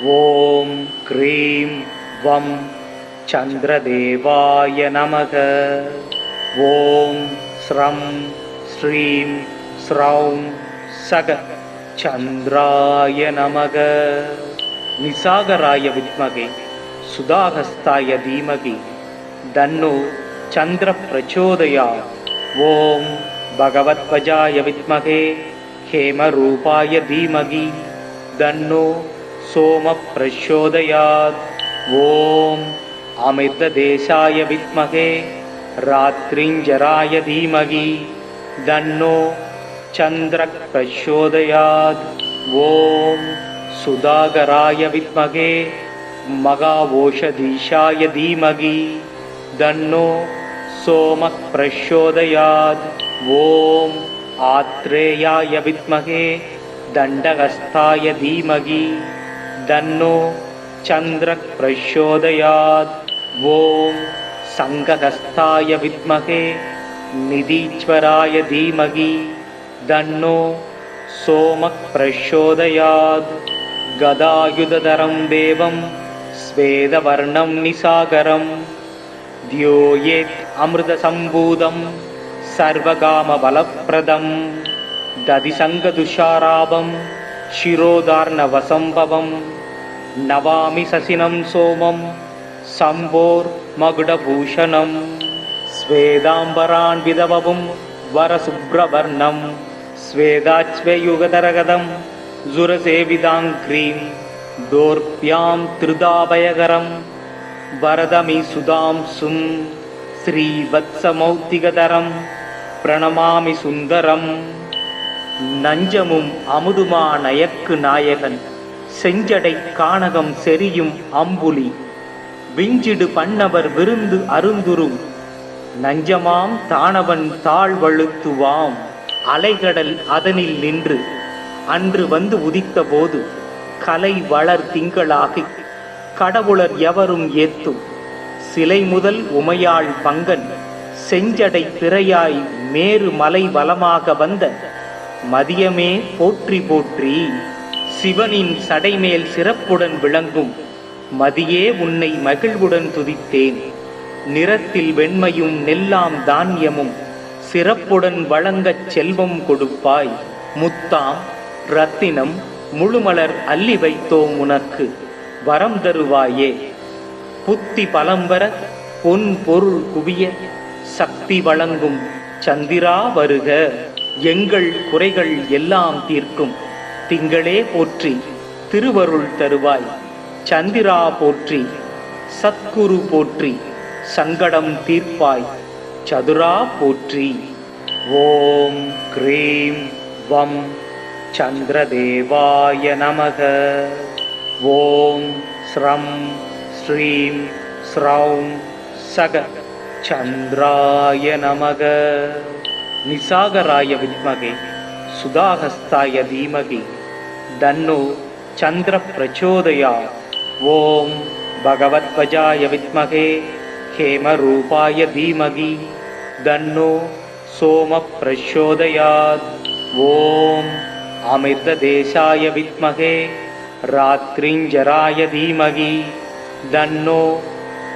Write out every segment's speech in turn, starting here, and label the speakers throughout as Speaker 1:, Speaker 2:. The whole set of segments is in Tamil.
Speaker 1: ஓம் க்ரீம் வம் சந்திரதேவாய நமக. ஓம் ஸ்ரம் ஸ்ரீம் ஸ்ரௌம் சக சந்திராய நமக. நிசாகராய வித்மகே சுதாகஸ்தாய தீமகி தன்னோ சந்திர பிரச்சோதயாத். ஓம் பகவத்வஜாய வித்மகே ஹேமரூபாய தீமகி தன்னோ சோம பிரச்சோதயாத். ஓம் அமிர்ததேசாய வித்மகே ராத்ரிஞ்சராய தீமகி தன்னோ சந்திர பிரச்சோதயாத். ஓம் சுதாகராய வித்மகே மகாவோஷதீஷாய தீமகி தன்னோ சோம பிரச்சோதயாத். ஓம் ஆத்ரேயாய வித்மகே தண்டஹஸ்தாய தீமகி தன்னோ சந்திர பிரச்சோதயாத். ஓம் சங்கஹஸ்தாய வித்மகே நிதீஸ்வராய தீமகி தன்னோ சோம பிரச்சோதயாத். கதாயுததரம் தேவம் ஸ்வேதவர்ணம் நிசாகரம் த்யோயேத் அமிர்தசம்பூதம் சர்வகாமபலப்ரதம் ததிசங்கதுஷாராபம் சிரோதார்ணவசம்பவம் நவாமி சசினம் சோமம் சம்போர் மகுடபூஷணம் ஸ்வேதாம்பரான் விதவவும் வரசுப்ரவர்ணம் ஸ்வேதாச்வயுகதரகதம் ஜுரசேவிதாங்க்ரீம் தோர்ப்யாம் திருதாபயகரம் வரதமி சுதாம் சும் ஸ்ரீவத்சமௌத்திகதரம் பிரணமாமி சுந்தரம். நஞ்சமும் அமுதுமா நயக்கு நாயகன் செஞ்சடை கானகம் செரியும் அம்புலி விஞ்சிடு பண்ணவர் விருந்து அருந்துரும் நஞ்சமாம் தானவன் தாழ்வழுத்துவாம். அலைகடல் அதனில் நின்று அன்று வந்து உதித்த போது கலை வளர் திங்களாகி கடவுளர் எவரும் ஏத்தும் சிலை முதல் உமையாள் பங்கன் செஞ்சடை திரையாய் மேரு மலை வலமாக வந்த மதியமே போற்றி போற்றி. சிவனின் சடைமேல் சிறப்புடன் விளங்கும் மதியே உன்னை மகிழ்வுடன் துதித்தேன். நிறத்தில் வெண்மையும் நெல்லாம் தானியமும் சிறப்புடன் வழங்கச் செல்வம் கொடுப்பாய். முத்தாம் ரத்தினம் முழுமலர் அள்ளி வைத்தோம் உனக்கு வரம் தருவாயே. புத்தி பலம்பர பொன் பொருள் குவிய சக்தி வழங்கும் சந்திரா வருக. எங்கள் குறைகள் எல்லாம் தீர்க்கும் திங்களே போற்றி திருவருள் தருவாய். சந்திரா போற்றி சத்குரு போற்றி சங்கடம் தீர்ப்பாய் சதுரா போற்றி. ஓம் க்ரீம் வம் சந்திரதேவாய நமக. ஓம் ஸ்ரம் ஸ்ரீம் ஸ்ரௌம் சக சந்திராய நமக. நிசாகராய வித்மகே சுதாகஸ்தாய தீமகி தன்னோ சந்திர பிரச்சோதயாத். ஓம் பகவத்வஜாய வித்மகே ஹேமரூபாய தீமகி தன்னோ சோம பிரச்சோதயாத். ஓம் அமிர்ததேசாய வித்மகே ராத்ரிஞ்சராய தீமகி தன்னோ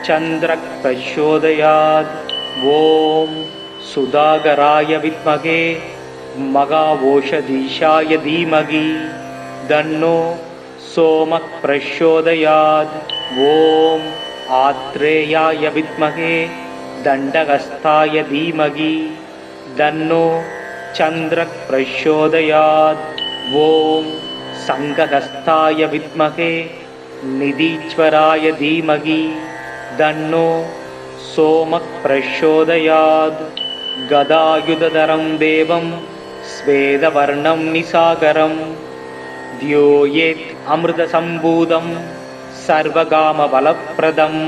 Speaker 1: சந்திர பிரச்சோதயாத். ஓம் சுதாகராய வித்மகே மகாவோஷதீஷாய தீமகி தன்னோ சோம பிரச்சோதயாத். ஓம் ஆத்ரேயாய வித்மகே தண்டஹஸ்தாய தீமகி தன்னோ சந்திர பிரச்சோதயாத். ஓம் சங்கஹஸ்தாய வித்மகே நிதீஸ்வராய தீமகி தன்னோ சோம பிரச்சோதயாத். கதாயுததரம் தேவம் ஸ்வேதவர்ணம் நிசாகரம் த்யோயேத் அமிர்தசம்பூதம் சர்வகாமபலப்ரதம்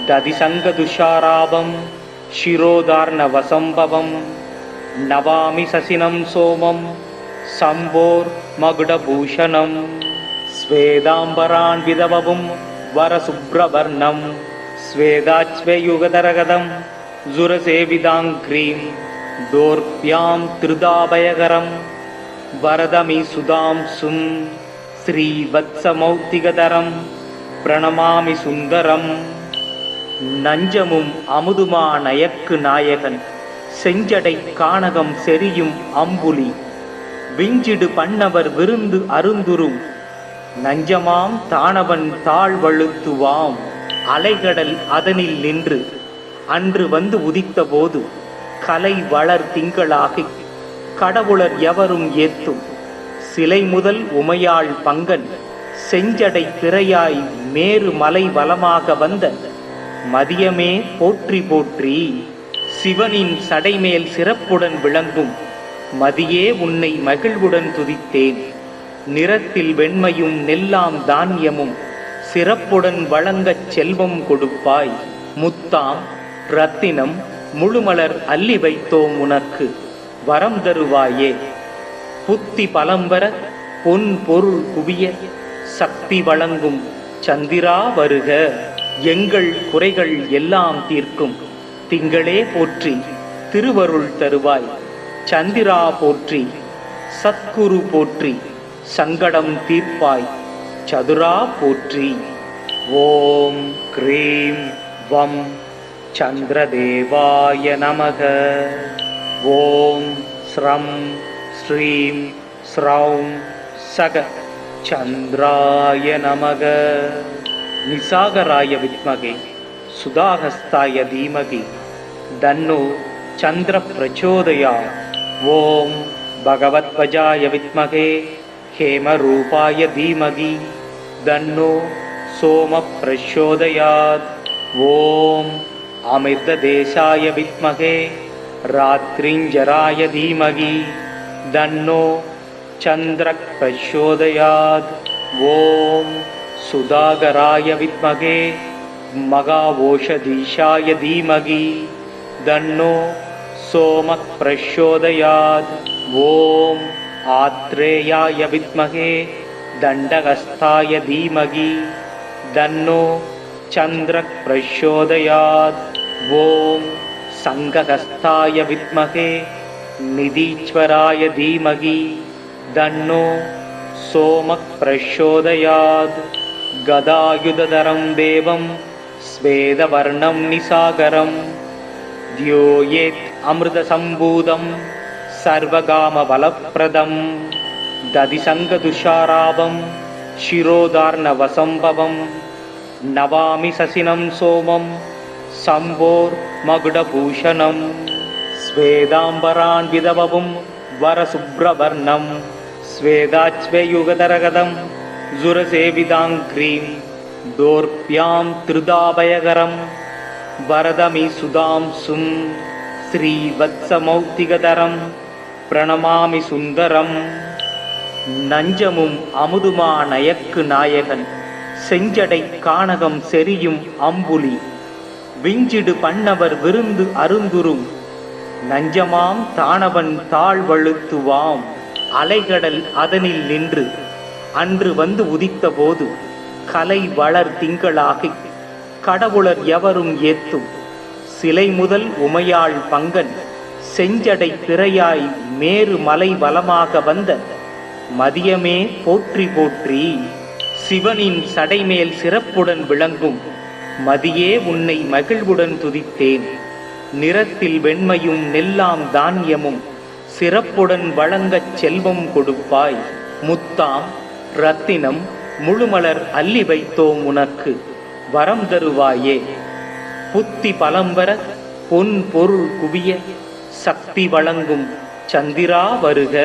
Speaker 1: ததிசங்கதுஷாராபம் சிரோதார்ணவசம்பவம் நவாமி சசினம் சோமம் சம்போர் மகுடபூஷணம் ஸ்வேதாம்பரான் விதவவும் வரசுப்ரவர்ணம் ஸ்வேதாச்வயுகதரகதம் ஜுரசேவிதாங்க்ரீம் தோர்ப்யாம் திருதாபயகரம் வரதமி சுதாம் சும் ஸ்ரீவத்சமௌக்திகதரம் பிரணமாமி சுந்தரம். நஞ்சமும் அமுதுமா நயக்கு நாயகன் செஞ்சடை கானகம் செரியும் அம்புலி விஞ்சிடு பண்ணவர் விருந்து அருந்துரும் நஞ்சமாம் தானவன் தாழ்வழுத்துவாம். அலைகடல் அதனில் நின்று அன்று வந்து உதித்தபோது கலை வளர் திங்களாகி கடவுளர் எவரும் ஏத்தும் சிலை முதல் உமையாள் பங்கன் செஞ்சடை பிறையாய் மேரு மலை வலமாக வந்த மதியமே போற்றி போற்றி. சிவனின் சடைமேல் சிறப்புடன் விளங்கும் மதியே உன்னை மகிழ்வுடன் துதித்தேன். நிறத்தில் வெண்மையும் நெல்லாம் தானியமும் சிறப்புடன் வழங்கச் செல்வம் கொடுப்பாய். முத்தாம் ரத்தினம் முழுமலர் அள்ளி வைத்தோம் உனக்கு வரம் தருவாயே. புத்தி பலம்பர பொன் பொருள் குவிய சக்தி வழங்கும் சந்திரா வருக. எங்கள் குறைகள் எல்லாம் தீர்க்கும் திங்களே போற்றி திருவருள் தருவாய். சந்திரா போற்றி சத்குரு போற்றி சங்கடம் தீர்ப்பாய் சதுரா போற்றி. ஓம் க்ரீம் வம் சந்திரதேவாய நமக. ஓம் ஸ்ரம் ஸ்ரீம் ஸ்ரௌம் சக சந்திராய நமக. நிசாகராய வித்மகே சுதாஹஸ்தாய தீமகி தன்னோ சந்திர பிரச்சோதயாத். ஓம் பகவத்வஜாய வித்மகே ஹேமரூபாய தீமகி தன்னோ சோம பிரச்சோதயாத். ஓம் அமிர்ததேசாய வித்மகே ராத்ரிஞ்சராய தீமகி தன்னோ சந்திர பிரச்சோதயாத். ஓம் சுதாகராய வித்மகே மகாவோஷதீஷாய தீமகி தன்னோ சோம பிரச்சோதயாத். ஓம் ஆத்ரேயாய வித்மகே தண்டஹஸ்தாய தீமகி தன்னோ சந்திர பிரச்சோதயாத். ஓம் சங்கஹஸ்தாய வித்மகே நிதீஸ்வராய தீமகி தன்னோ சோம பிரச்சோதயாத். கதாயுததரம் தேவம் ஸ்வேதவர்ணம் நிசாகரம் த்யோயேத் அமிர்தசம்பூதம் சர்வகாமபலப்ரதம் ததிசங்கதுஷாராபம் சிரோதார்ணவசம்பவம் நவாமி சசினம் சோமம் சம்போர் மகுடபூஷணம். ஸ்வேதாம்பரான் விதவவும் வரசுப்ரவர்ணம் ஸ்வேதாச்வயுகதரகதம் ஜுரசேவிதாங்க்ரீம் தோர்ப்யாம் திருதாபயகரம் வரதமி சுதாம்சும் ஸ்ரீவத்சமௌக்திகதரம் பிரணமாமி சுந்தரம். நஞ்சமும் அமுதுமா நயக்கு நாயகன் செஞ்சடை கானகம் செரியும் அம்புலி விஞ்சிடு பண்ணவர் விருந்து அருந்துரும் நஞ்சமாம் தானவன் தாழ்வழுத்துவாம். அலைகடல் அதனில் நின்று அன்று வந்து உதித்தபோது கலை வளர் திங்களாகி கடவுளர் எவரும் ஏத்தும் சிலை முதல் உமையாள் பங்கன் செஞ்சடை பிறையாய் மேரு மலை வலமாக வந்த மதியமே போற்றி போற்றி. சிவனின் சடைமேல் சிறப்புடன் விளங்கும் மதியே உன்னை மகிழ்வுடன் துதித்தேன். நிறத்தில் வெண்மையும் நெல்லாம் தானியமும் சிறப்புடன் வழங்கச் செல்வம் கொடுப்பாய். முத்தாம் ரத்தினம் முழுமலர் அள்ளி வைத்தோம் உனக்கு வரம் தருவாயே. புத்தி பலம்பர பொன் பொருள் குவிய சக்தி வழங்கும் சந்திரா வருக.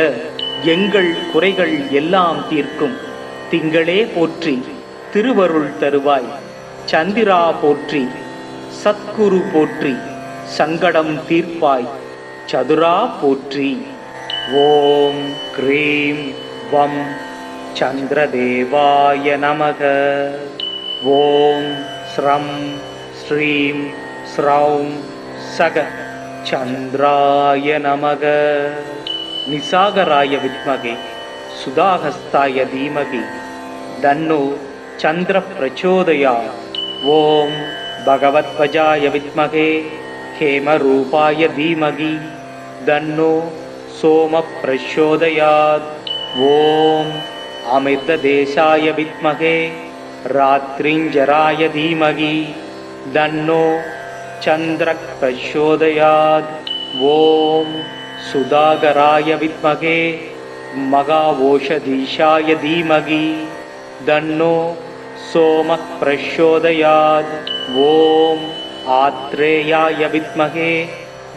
Speaker 1: எங்கள் குறைகள் எல்லாம் தீர்க்கும் திங்களே போற்றி திருவருள் தருவாய். சந்திரா போற்றி சத்குரு போற்றி சங்கடம் தீர்ப்பாய் சதுரா போற்றி. ஓம் க்ரீம் வம் சந்திரதேவாய நமக. ஓம் ஸ்ரம் ஸ்ரீம் ஸ்ரௌம் சக சந்திராய நமக. நிசாகராய வித்மகே சுதாஹஸ்தாய தீமகி தன்னோ சந்திர பிரச்சோதயாத். ஓம் பகவத்வஜாய வித்மகே ஹேமரூபாய தீமகி தன்னோ சோம பிரச்சோதயாத். ஓம் अमृतदेशाय विद्महे रात्रिञ्जराय धीमहि तन्नो चन्द्रः प्रचोदयात्। ॐ सुधाकराय विद्महे महाओषधीशाय धीमहि तन्नो सोमः प्रचोदयात्। ॐ आत्रेयाय विद्महे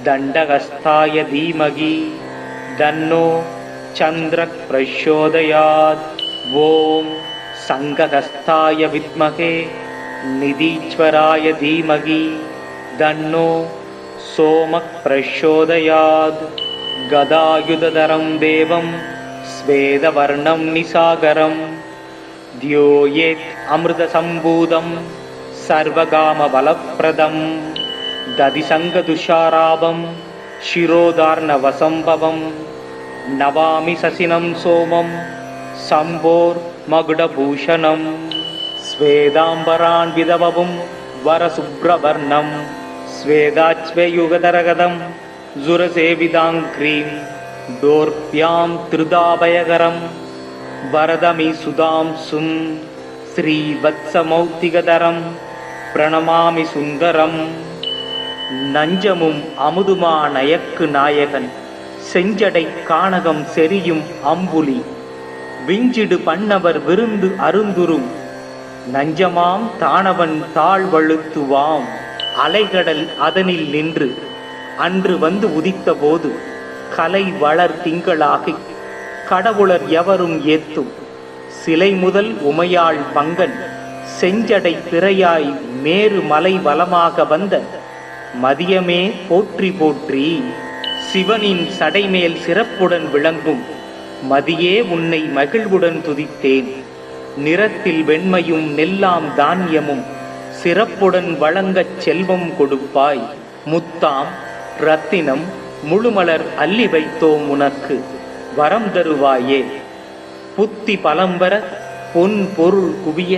Speaker 1: दण्डहस्ताय धीमहि तन्नो चन्द्रः प्रचोदयात्। ॐ संघहस्ताय विद्महे निधीश्वराय धीमहि तन्नो सोमः प्रचोदयात्। गदायुधधरं देवं स्वेदवर्णं निशाकरं ध्यायेत् अमृतसम्भूतं सर्वकामफलप्रदं दधिसङ्गतुषाराभं शिरोधार्णवसम्भवं नमामि शशिनं सोमं शम्भोर्मकुटभूषणं श्वेताम्बरान्वितवपुं वरशुभ्रवर्णं श्वेताच्वयुगधरगदं सुरसेविताङ्घ्रीं दोर्भ्यां त्रिदाभयकरं वरदमि सुधांसुं श्रीवत्समौक्तिकधरं प्रणमामि सुन्दरं। நஞ்சமும் அமுதுமா நயக்கு நாயகன் செஞ்சடை கானகம் செரியும் அம்புலி விஞ்சிடு பண்ணவர் விருந்து அருந்துரும் நஞ்சமாம் தானவன் தாழ்வழுத்துவாம் அலைகடல் அதனில் நின்று அன்று வந்து உதித்த போது கலை வளர் திங்களாகி கடவுளர் எவரும் ஏத்தும் சிலை முதல் உமையாள் பங்கன் செஞ்சடை திரையாய் மேரு மலை வலமாக வந்த மதியமே போற்றி போற்றி சிவனின் சடைமேல் சிறப்புடன் விளங்கும் மதியே உன்னை மகிழ்வுடன் துதித்தேன். நிறத்தில் வெண்மையும் நெல்லாம் தானியமும் சிறப்புடன் வழங்கச் செல்வம் கொடுப்பாய். முத்தாம் ரத்தினம் முழுமலர் அள்ளி வைத்தோம் உனக்கு வரம் தருவாயே. புத்தி பலம்பர பொன் பொருள் குவிய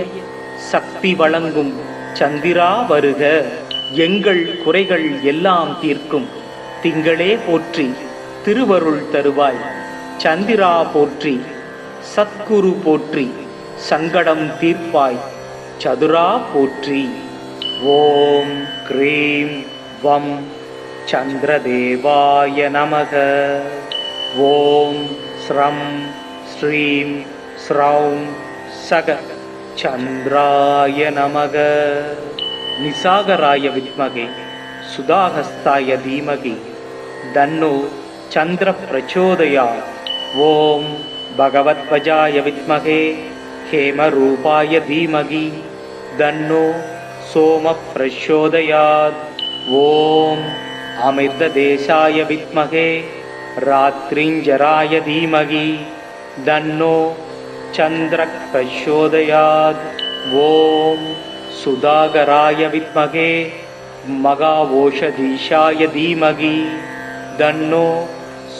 Speaker 1: சக்தி வழங்கும் சந்திரா வருக. எங்கள் குறைகள் எல்லாம் தீர்க்கும் திங்களே போற்றி திருவருள் தருவாய். சந்திரா போற்றி சத்குரு போற்றி சங்கடம் தீர்ப்பாய் சதுரா போற்றி. ஓம் க்ரீம் வம் சந்திரதேவாய நமக. ஓம் ஸ்ரம் ஸ்ரீம் ஸ்ரௌம் சக சந்திராய நமக. நிசாகராய வித்மகே சுதாஹஸ்தாய தீமகி தன்னோ சந்திர பிரச்சோதயாத். ஓம் பகவத்வஜாய வித்மகே ஹேமரூபாய தீமகி தன்னோ சோம பிரச்சோதயாத். ஓம் அமிர்ததேசாய வித்மகே ராத்ரிஞ்சராய தீமகி தன்னோ சந்திர பிரச்சோதயாத். ஓம் சுதாகராய வித்மகே மகாஓஷதீஷாய தீமகி தன்னோ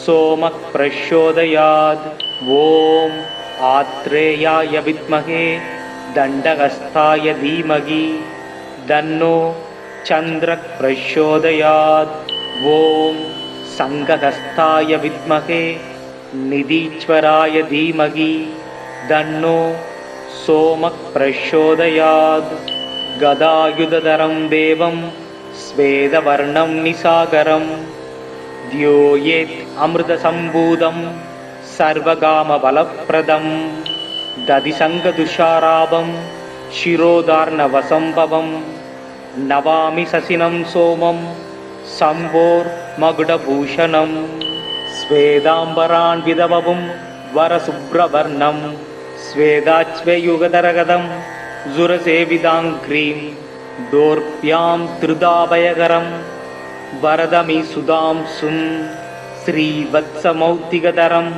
Speaker 1: சோம பிரச்சோதயாத். ஓம் ஆத்ரேயாய வித்மகே தண்டஹஸ்தாய தீமகி தன்னோ சந்திர பிரச்சோதயாத். ஓம் சங்கஹஸ்தாய வித்மகே நிதீஸ்வராய தீமகி தன்னோ சோம பிரச்சோதயாத். கதாயுததரம் தேவம் ஸ்வேதவர்ணம் நிசாகரம் த்யோயேத் அமிர்தசம்பூதம் சர்வகாமபலப்ரதம் ததிசங்கதுஷாராபம் சிரோதார்ணவசம்பவம் நவாமி சசினம் சோமம் சம்போர் மகுடபூஷணம் ஸ்வேதாம்பரான்விதவபும் வரசுப்ரவர்ணம் ஸ்வேதாச்வயுகதரகதம் சுரசேவிதாங்க்ரீம் தோர்ப்யாம் திருதாபயகரம் வரதமி சுதாம்சும் ஸ்ரீவத்சமௌக்திகதரம்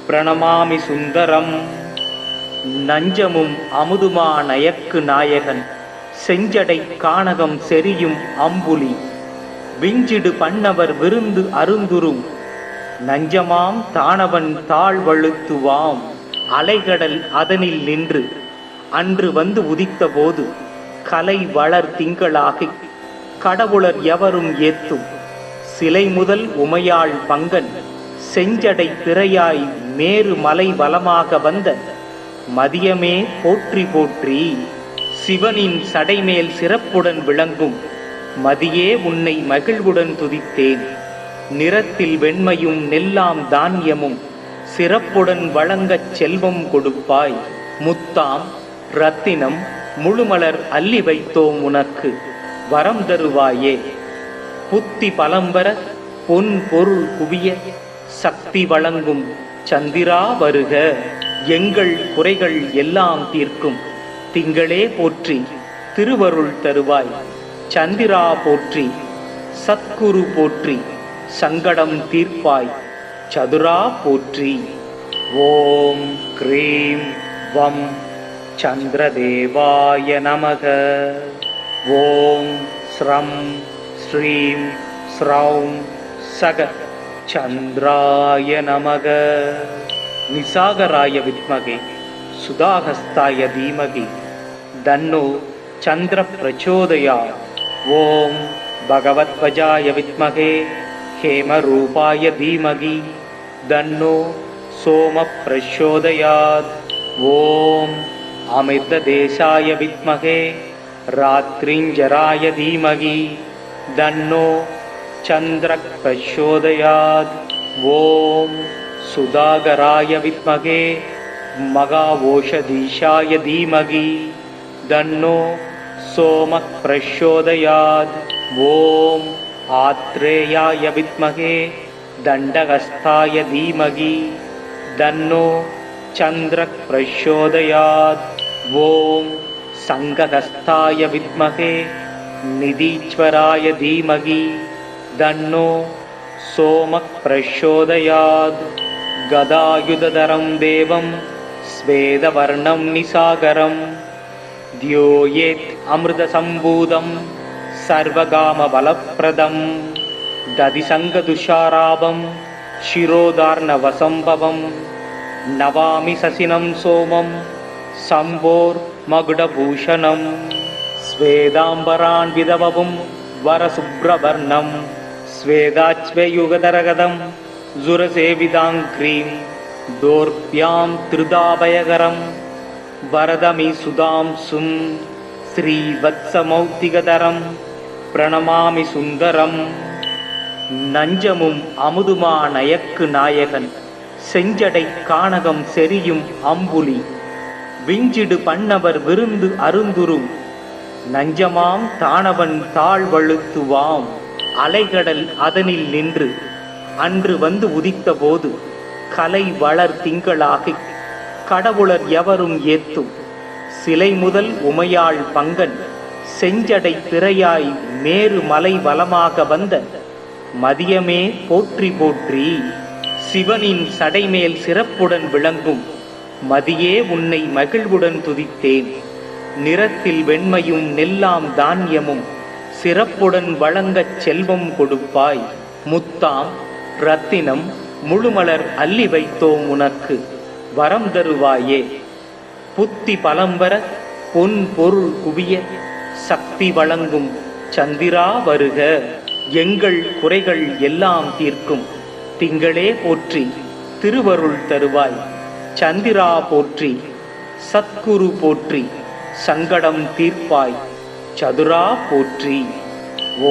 Speaker 1: பிரணமாமி சுந்தரம். நஞ்சமும் அமுதுமா நயக்கு நாயகன் செஞ்சடை கானகம் செரியும் அம்புலி விஞ்சிடு பண்ணவர் விருந்து அருந்துரும் நஞ்சமாம் தானவன் தாழ்வழுத்துவாம் அலைகடல் அதனில் நின்று அன்று வந்து உதித்த போது கலை வளர் திங்களாகி கடவுளர் எவரும் ஏத்தும் சிலை முதல் உமையாள் பங்கன் செஞ்சடை திரையாய் மேரு மலை வலமாக வந்த மதியமே போற்றி போற்றி. சிவனின் சடைமேல் சிறப்புடன் விளங்கும் மதியே உன்னை மகிழ்வுடன் துதித்தேன். நிறத்தில் வெண்மையும் நெல்லாம் தானியமும் சிறப்புடன் வழங்கச் செல்வம் கொடுப்பாய். முத்தாம் ரத்தினம் முழுமலர் அள்ளி வைத்தோம் உனக்கு, வரம் தருவாயே. புத்தி பலம்பர பொன் பொருள் குவிய சக்தி வழங்கும் சந்திரா வருக. எங்கள் குறைகள் எல்லாம் தீர்க்கும் திங்களே போற்றி, திருவருள் தருவாய். சந்திரா போற்றி, சத்குரு போற்றி, சங்கடம் தீர்ப்பாய். சதுரா போற்றி. ஓம் க்ரீம் வம் சந்திரதேவாய நமக. ஓம் ஸ்ரம் ஸ்ரீம் ஸ்ரௌம் சக சந்திராய நமக. நிசாகராய வித்மகே சுதாஹஸ்தாய தீமகி தன்னோ சந்திர பிரச்சோதயாத். ஓம் பகவத்வஜாய வித்மகே ஹேமரூபாய தீமகி தன்னோ சோம பிரச்சோதயாத். ஓம் அமிர்ததேசாய வித்மகே ராத்ரிஞ்சராய தீமகி தன்னோ சந்திர பிரச்சோதயாத். ஓம் சுதாகராய வித்மகே மகாவோஷதீஷாய தீமகி தன்னோ சோம பிரச்சோதயாத். ஓம் ஆத்ரேயாய வித்மகே தண்டஹஸ்தாய தீமகி தன்னோ சந்திர பிரச்சோதயாத். ஓம் சங்கஹஸ்தாய வித்மகே நிதீஸ்வராய தீமகி தன்னோ சோம பிரச்சோதயாத். கதாயுததரம் தேவம் ஸ்வேதவர்ணம் நிசாகரம் த்யோயேத் அமிர்தசம்பூதம் சர்வகாமபலப்ரதம். ததிசங்கதுஷாராபம் சிரோதார்ணவசம்பவம் நவாமி சசினம் சோமம் சம்போர் மகுடபூஷணம். ஸ்வேதாம்பரான் விதவவும் வரசுப்ரவர்ணம் ஸ்வேதாச்வயுகதரகதம் ஜுரசேவிதாங்க்ரீம் தோர்ப்யாம் திருதாபயகரம் வரதமி சுதாம்சும் ஸ்ரீவத்சமௌத்திகதரம் பிரணமாமி சுந்தரம். நஞ்சமும் அமுதுமா நயக்கு நாயகன் செஞ்சடை கானகம் செரியும் அம்புலி விஞ்சிடு பண்ணவர் விருந்து அருந்துரும் நஞ்சமாம் தானவன் தாழ்வழுத்துவாம். அலைகடல் அதனில் நின்று அன்று வந்து உதித்த போது கலை வளர் திங்களாகி கடவுளர் எவரும் ஏத்தும் சிலை முதல் உமையாள் பங்கன் செஞ்சடை திரையாய் மேரு மலை வலமாக வந்த மதியமே போற்றி போற்றி. சிவனின் சடைமேல் சிறப்புடன் விளங்கும் மதியே உன்னை மகிழ்வுடன் துதித்தேன். நிறத்தில் வெண்மையும் நெல்லாம் தானியமும் சிறப்புடன் வழங்கச் செல்வம் கொடுப்பாய். முத்தாம் ரத்தினம் முழுமலர் அள்ளி வைத்தோம் உனக்கு, வரம் தருவாயே. புத்தி பலம்பர பொன் பொருள் குவிய சக்தி வழங்கும் சந்திரா வருக. எங்கள் குறைகள் எல்லாம் தீர்க்கும் திங்களே போற்றி, திருவருள் தருவாய். சந்திரா போற்றி, சத்குரு போற்றி, சங்கடம் தீர்ப்பாய். சதுரா போற்றி.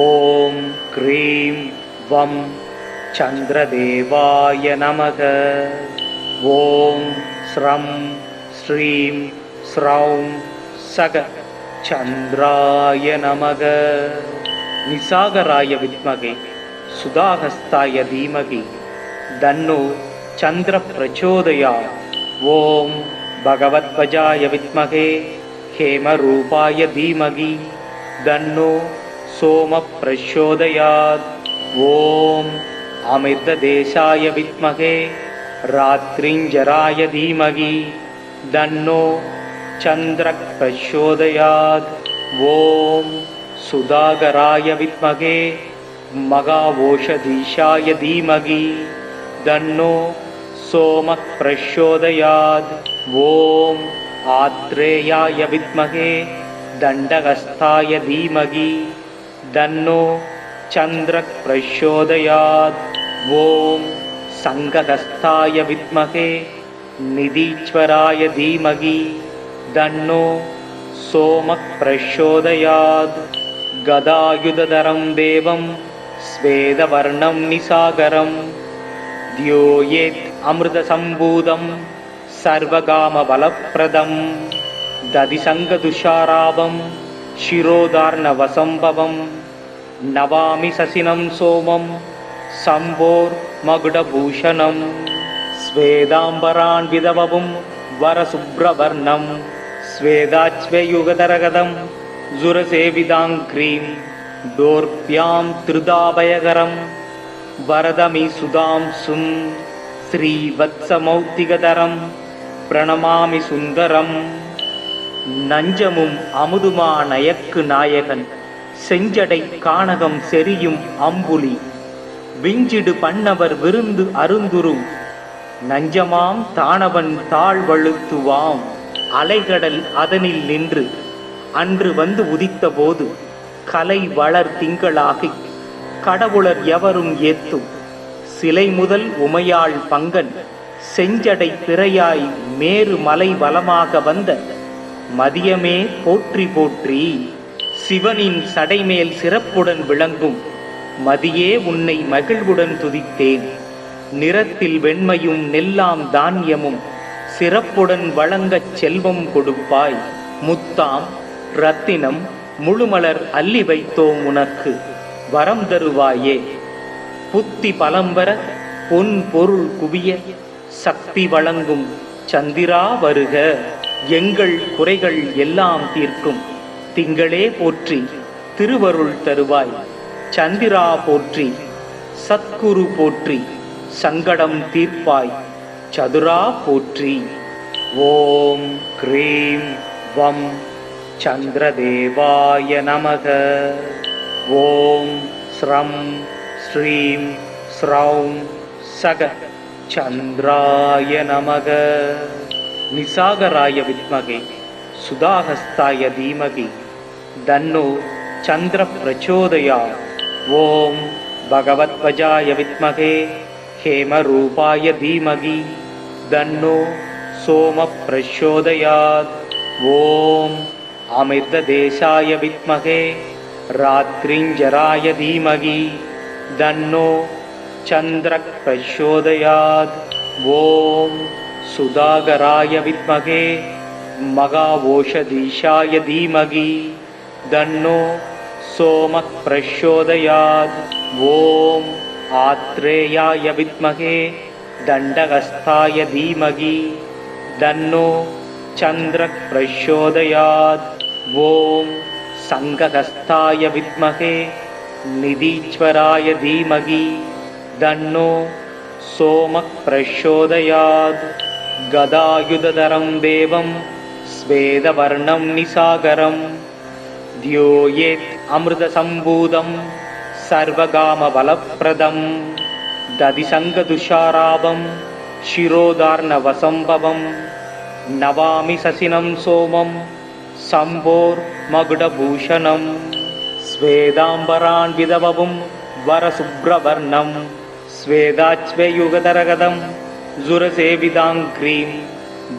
Speaker 1: ஓம் க்ரீம் வம் சந்திரதேவாய நமக. ஓம் ஸ்ரம் ஸ்ரீம் ஸ்ரௌம் சக சந்திராய நமக. நிசாகராய வித்மகே சுதாஹஸ்தாய தீமகி தன்னோ சந்திர பிரச்சோதயாத். ஓம் பகவத்வஜாய வித்மகே ஹேமரூபாய தீமகி தன்னோ சோம பிரச்சோதயாத். ஓம் அமிர்ததேசாய வித்மகே ராத்ரிஞ்சராய தீமகி தன்னோ சந்திர பிரச்சோதயாத். ஓம் சுதாகராய வித்மகே மகாவோஷதீஷாய தீமகி தன்னோ சோம பிரச்சோதயாத். ஓம் ஆத்ரேயாய வித்மகே தண்டஹஸ்தாய தீமகி தன்னோ சந்திர பிரச்சோதயாத். ஓம் சங்கஹஸ்தாய வித்மகே நிதீஸ்வராய தீமகி தன்னோ சோமக் பிரச்சோதயாத் கதாயுததரம் தேவம் ஸ்வேதவர்ணம் நிசாகரம் தியோயேத் அமிர்தசம்பூதம் சர்வகாமபலப்ரதம் ததிசங்கதுஷாராபம் சிரோதார்ணவசம்பவம் நவாமி சசினம் சோமம் சம்போர் மகுடபூஷணம் ஸ்வேதாம்பரான் விதவவும் வரசுப்ரவர்ணம் ஸ்வேதாச்வயுகதரகதம் ஜுரசேவிதாங்க்ரீம் தோர்ப்யாம் திருதாபயகரம் வரதமி சுதாம்சும் ஸ்ரீவத்சமௌத்திகதரம் பிரணமாமி சுந்தரம். நஞ்சமும் அமுதுமா நயக்கு நாயகன் செஞ்சடை கானகம் செரியும் அம்புலி விஞ்சிடு பண்ணவர் விருந்து அருந்துரும் நஞ்சமாம் தானவன் தாழ்வழுத்துவாம் அலைகடல் அதனில் நின்று அன்று வந்து உதித்த போது கலை வளர் திங்களாகி கடவுளர் எவரும் ஏத்தும் சிலை முதல் உமையாள் பங்கன் செஞ்சடை பிறையாய் மேரு மலை வலமாக வந்த மதியமே போற்றி போற்றி. சிவனின் சடைமேல் சிறப்புடன் விளங்கும் மதியே உன்னை மகிழ்வுடன் துதித்தேன். நிறத்தில் வெண்மையும் நெல்லாம் தானியமும் சிறப்புடன் வழங்கச் செல்வம் கொடுப்பாய். முத்தாம் ரத்தினம் முழுமலர் அள்ளி வைத்தோம் உனக்கு வரம் தருவாயே. புத்தி பலம்பர பொன் பொருள் குவிய சக்தி வழங்கும் சந்திரா வருக. எங்கள் குறைகள் எல்லாம் தீர்க்கும் திங்களே போற்றி திருவருள் தருவாய். சந்திரா போற்றி சத்குரு போற்றி சங்கடம் தீர்ப்பாய் சதுரா போற்றி. ஓம் க்ரீம் வம் சந்திரதேவாய நமக. ஓம் ஸ்ரம் ஸ்ரீம் ஸ்ரௌம் சக சந்திராய நமக. நிசாகராய வித்மகே சுதாஹஸ்தாய தீமகி தன்னோ சந்திர பிரச்சோதயாத். ஓம் பகவத்வஜாய வித்மகே ஹேமரூபாய தீமகி தன்னோ சோம பிரச்சோதயாத். ஓம் அமிர்ததேசாய வித்மகே ராத்ரிஞ்சராய தீமகி தன்னோ சந்திர பிரச்சோதயாத். ஓம் சுதாகராய வித்மகே மகாவோஷதீஷாய தீமகி தன்னோ சோம பிரச்சோதயாத். ஓம் ஆத்ரேயாய வித்மகே தண்டகஸ்தாய தீமகி தன்னோ சந்திர பிரச்சோதயாத். ஓம் சங்ககஸ்தாய வித்மகே நிதீஸ்வராய தீமகி தன்னோ சோம பிரச்சோதயாத். கதாயுததரம் தேவம் ஸ்வேதவர்ணம் நிசாகரம் தியோயேத் அமிர்தசம்பூதம் சர்வகாமபலப்ரதம் ததிசங்கதுஷாராபம் சிரோதார்ணவசம்பவம் நவாமி சசினம் சோமம் சம்போர் மகுடபூஷணம் ஸ்வேதாம்பரான் விதவவும் வரசுப்ரவர்ணம் ஸ்வேதாச்வயுகதரகதம் ஜுரசேவிதாங்க்ரீம்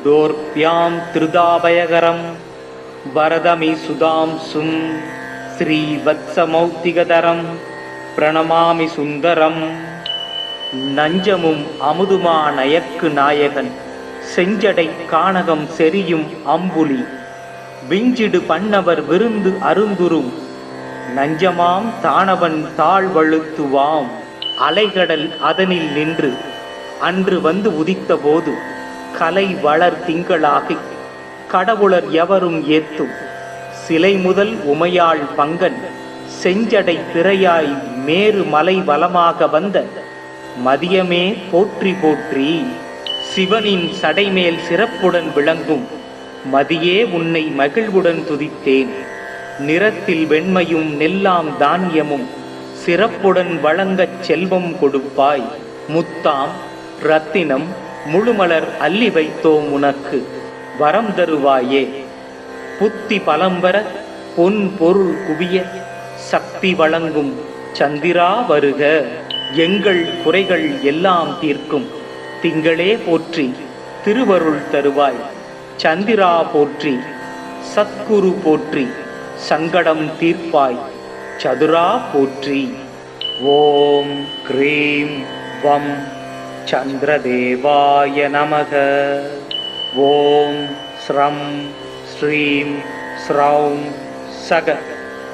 Speaker 1: தோர்ப்யாம் திருதாபயகரம் வரதமி சுதாம்சும் ஸ்ரீவத்சமௌத்திகதரம் பிரணமாமி சுந்தரம். நஞ்சமும் அமுதுமா நயக்கு நாயகன் செஞ்சடை கானகம் செரியும் அம்புலி விஞ்சிடு பண்ணவர் விருந்து அருந்துரும் நஞ்சமாம் தானவன் தாழ்வழுத்துவாம் அலைகடல் அதனில் நின்று அன்று வந்து உதித்த போது கலை வளர் திங்களாகி கடவுளர் எவரும் ஏத்தும் சிலை முதல் உமையாள் பங்கன் செஞ்சடை பிறையாய் மேரு மலை வலமாக வந்த மதியமே போற்றி போற்றி. சிவனின் சடைமேல் சிறப்புடன் விளங்கும் மதியே உன்னை மகிழ்வுடன் துதித்தேன். நிறத்தில் வெண்மையும் நெல்லாம் தானியமும் சிறப்புடன் வழங்கச் செல்வம் கொடுப்பாய். முத்தாம் ரத்தினம் முழுமலர் அள்ளி வைத்தோம் உனக்கு வரம் தருவாயே. புத்தி பலம்பர பொன் பொருள் குவிய சக்தி வழங்கும் சந்திரா வருக. எங்கள் குறைகள் எல்லாம் தீர்க்கும் திங்களே போற்றி திருவருள் தருவாய். சந்திரா போற்றி, சத்குரு போற்றி, சங்கடம் தீர்ப்பாய், சதுரா போற்றி. ஓம் க்ரீம் வம் சந்திரதேவாய நமக. ஓம் ஸ்ரம் ஸ்ரீம் ஸ்ரௌம் சக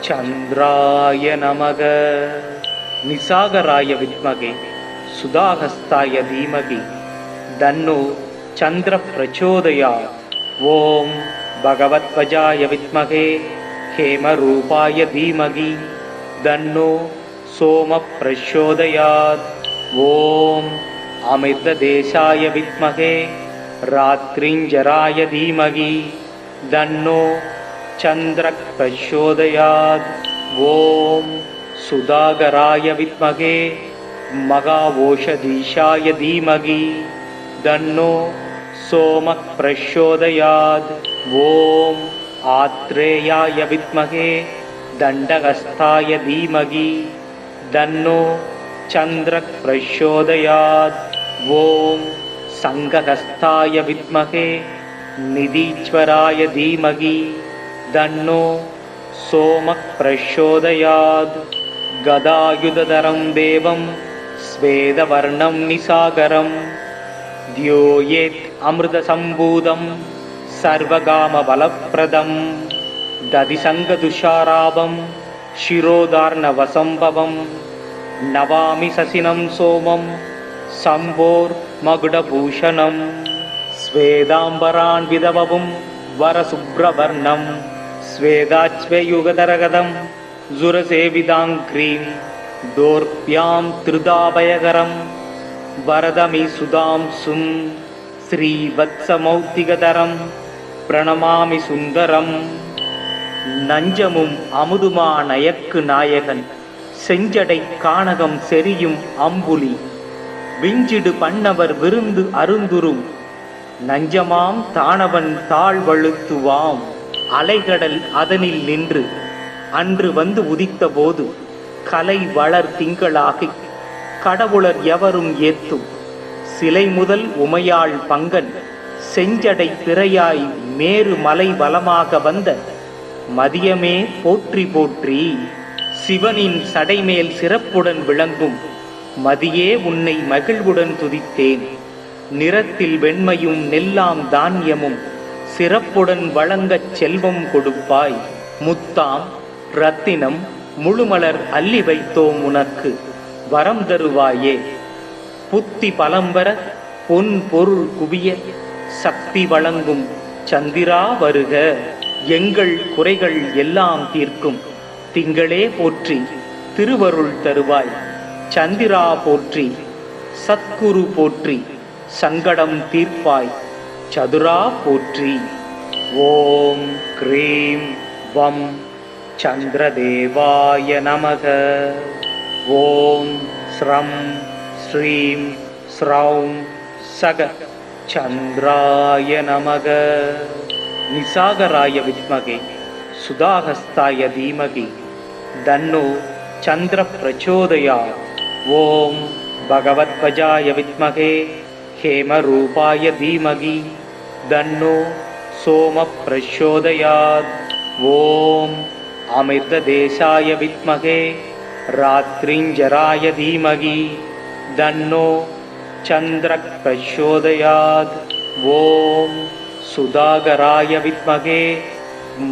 Speaker 1: சந்திராய நமக. நிசாகராய வித்மகே சுதாஹஸ்தாய தீமகி தன்னோ சந்திர பிரச்சோதயாத். ஓம் பகவத்வஜாய வித்மகே ஹேமரூபாய தீமகி தன்னோ சோம பிரச்சோதயாத். ஓம் அமிர்ததேசாய வித்மகே ராத்ரிஞ்சராய தீமகி தன்னோ சந்திர பிரச்சோதயாத். ஓம் சுதாகராய வித்மகே மகாவோஷதீஷாய தீமகி தன்னோ சோம பிரச்சோதயாத். ஓம் ஆத்ரேயாய வித்மகே தண்டஹஸ்தாய தீமகி தன்னோ சந்திர பிரச்சோதயாத். ஓம் சங்கஹஸ்தாய வித்மகே நிதீஸ்வராய தீமகி தன்னோ சோம பிரச்சோதயாத். கதாயுததரம் தேவம் ஸ்வேதவர்ணம் நிசாகரம் த்யோயேத் அமிர்தசம்பூதம் சர்வகாமபலப்ரதம். ததிசங்கதுஷாராபம் சிரோதார்ணவசம்பவம் நவாமி சசினம் சோமம் சம்போர் மகுடபூஷணம். ஸ்வேதாம்பரான் விதவவும் வரசுப்ரவர்ணம் ஸ்வேதாச்வயுகதரகதம் ஜுரசேவிதாங்க்ரீம் தோர்ப்யாம் திருதாபயகரம் வரதமி சுதாம்சும் ஸ்ரீவத்சமௌத்திகதரம் பிரணமாமி சுந்தரம். நஞ்சமும் அமுதுமா நயக்கு நாயகன் செஞ்சடை கானகம் செரியும் அம்புலி விஞ்சிடு பண்ணவர் விருந்து அருந்துரும் நஞ்சமாம் தானவன் தாழ்வழுத்துவாம். அலைகடல் அதனில் நின்று அன்று வந்து உதித்த போது கலை வளர் திங்களாகி கடவுளர் எவரும் ஏத்தும் சிலை முதல் உமையாள் பங்கன் செஞ்சடை பிறையாய் மேரு மலை வலமாக வந்த மதியமே போற்றி போற்றி. சிவனின் சடைமேல் சிறப்புடன் விளங்கும் மதியே உன்னை மகிழ்வுடன் துதித்தேன். நிறத்தில் வெண்மையும் நெல்லாம் தானியமும் சிறப்புடன் வழங்கச் செல்வம் கொடுப்பாய். முத்தாம் ரத்தினம் முழுமலர் அள்ளி வைத்தோம் உனக்கு வரம் தருவாயே. புத்தி பலம்பர பொன் பொருள் குவிய சக்தி வழங்கும் சந்திரா வருக. எங்கள் குறைகள் எல்லாம் தீர்க்கும் திங்களே போற்றி, திருவருள் தருவாய். சந்திரா போற்றி, சத்குரு போற்றி, சங்கடம் தீர்ப்பாய், சதுரா போற்றி. ஓம் க்ரீம் வம் சந்திரதேவாய நமக. ஓம் ஸ்ரம் ஸ்ரீம் ஸ்ரௌம் சக சந்திராய நமக. நிசாகராய வித்மகே சுதாஹஸ்தாய தீமகி தன்னோ சந்திர பிரச்சோதயாத். ஓம் பகவத்வஜாய வித்மகே ஹேமரூபாய தீமகி தன்னோ சோம பிரச்சோதயாத். ஓம் அமிர்ததேசாய வித்மகே ராத்ரிஞ்சராய தீமகி தன்னோ சந்திர பிரச்சோதயாத். ஓம் சுதாகராய வித்மகே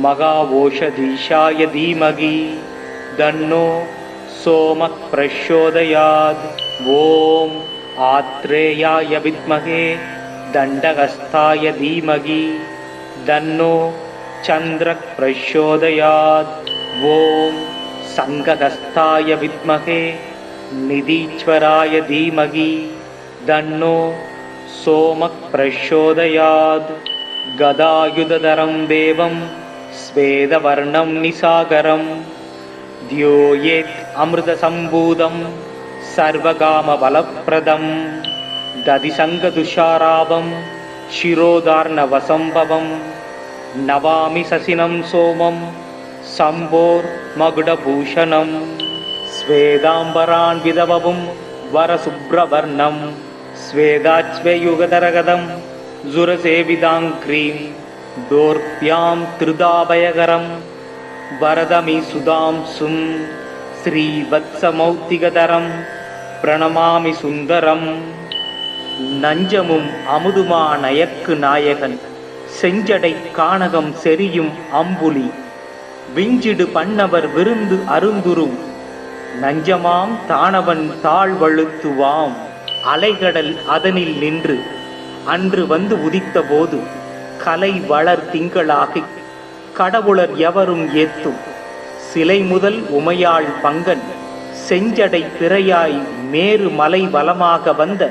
Speaker 1: மகாவோஷதீஷாய தீமகி தன்னோ சோம பிரச்சோதயாத். ஓம் ஆத்ரேயாய வித்மகே தண்டஹஸ்தாய தீமகி தன்னோ சந்திர பிரச்சோதயாத். ஓம் சங்கஹஸ்தாய வித்மகே நிதீஸ்வராய தீமகி தன்னோ சோம பிரச்சோதயாத். கதாயுததரம் தேவம் ஸ்வேதவர்ணம் நிசாகரம் த்யோயேத் அமிர்தசம்பூதம் சர்வகாமபலப்ரதம். ததிசங்கதுஷாராபம் சிரோதார்ணவசம்பவம் நவாமி சசினம் சோமம் சம்போர் மகுடபூஷணம். ஸ்வேதாம்பரான் விதவவும் வரசுப்ரவர்ணம் ஸ்வேதாச்வயுகதரகதம் जुरसेविदाङ्घ्रीं दोर्भ्यां त्रिदाभयकरं वरदमि सुधांसुं श्रीवत्समौक्तिकधरं प्रणमामि सुन्दरम् நஞ்சமும் அமுதுமா நயக்கு நாயகன் செஞ்சடை கானகம் செரியும் அம்புலி விஞ்சிடு பண்ணவர் விருந்து அருந்துரும் நஞ்சமாம் தானவன் தாழ்வழுத்துவாம் அலைகடல் அதனில் நின்று அன்று வந்து உதித்த போது கலை வளர் திங்களாகி கடவுளர் எவரும் ஏத்தும் சிலை முதல் உமையாள் பங்கன் செஞ்சடை பிறையாய் மேரு மலை வலமாக வந்த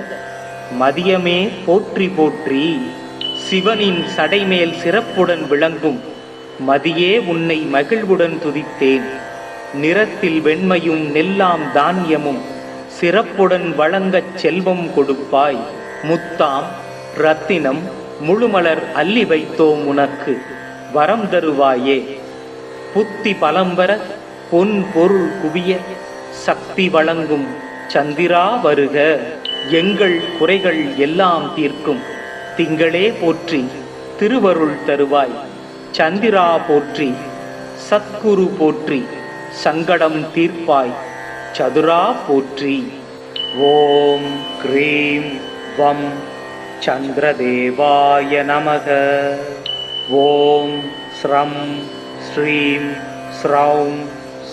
Speaker 1: மதியமே போற்றி போற்றி. சிவனின் சடைமேல் சிறப்புடன் விளங்கும் மதியே உன்னை மகிழ்வுடன் துதித்தேன். நிறத்தில் வெண்மையும் நெல்லாம் தானியமும் சிறப்புடன் வழங்கச் செல்வம் கொடுப்பாய். முத்தாம் ரத்தினம் முழுமலர் அள்ளி வைத்தோம் உனக்கு வரம் தருவாயே. புத்தி பலம்பர பொன் பொருள் குவிய சக்தி வழங்கும் சந்திரா வருக. எங்கள் குறைகள் எல்லாம் தீர்க்கும் திங்களே போற்றி திருவருள் தருவாய். சந்திரா போற்றி சத்குரு போற்றி சங்கடம் தீர்ப்பாய் சதுரா போற்றி. ஓம் க்ரீம் வம் சந்திரதேவாய நமக. ஓம் ஸ்ரம் ஸ்ரீம் ஸ்ரௌம்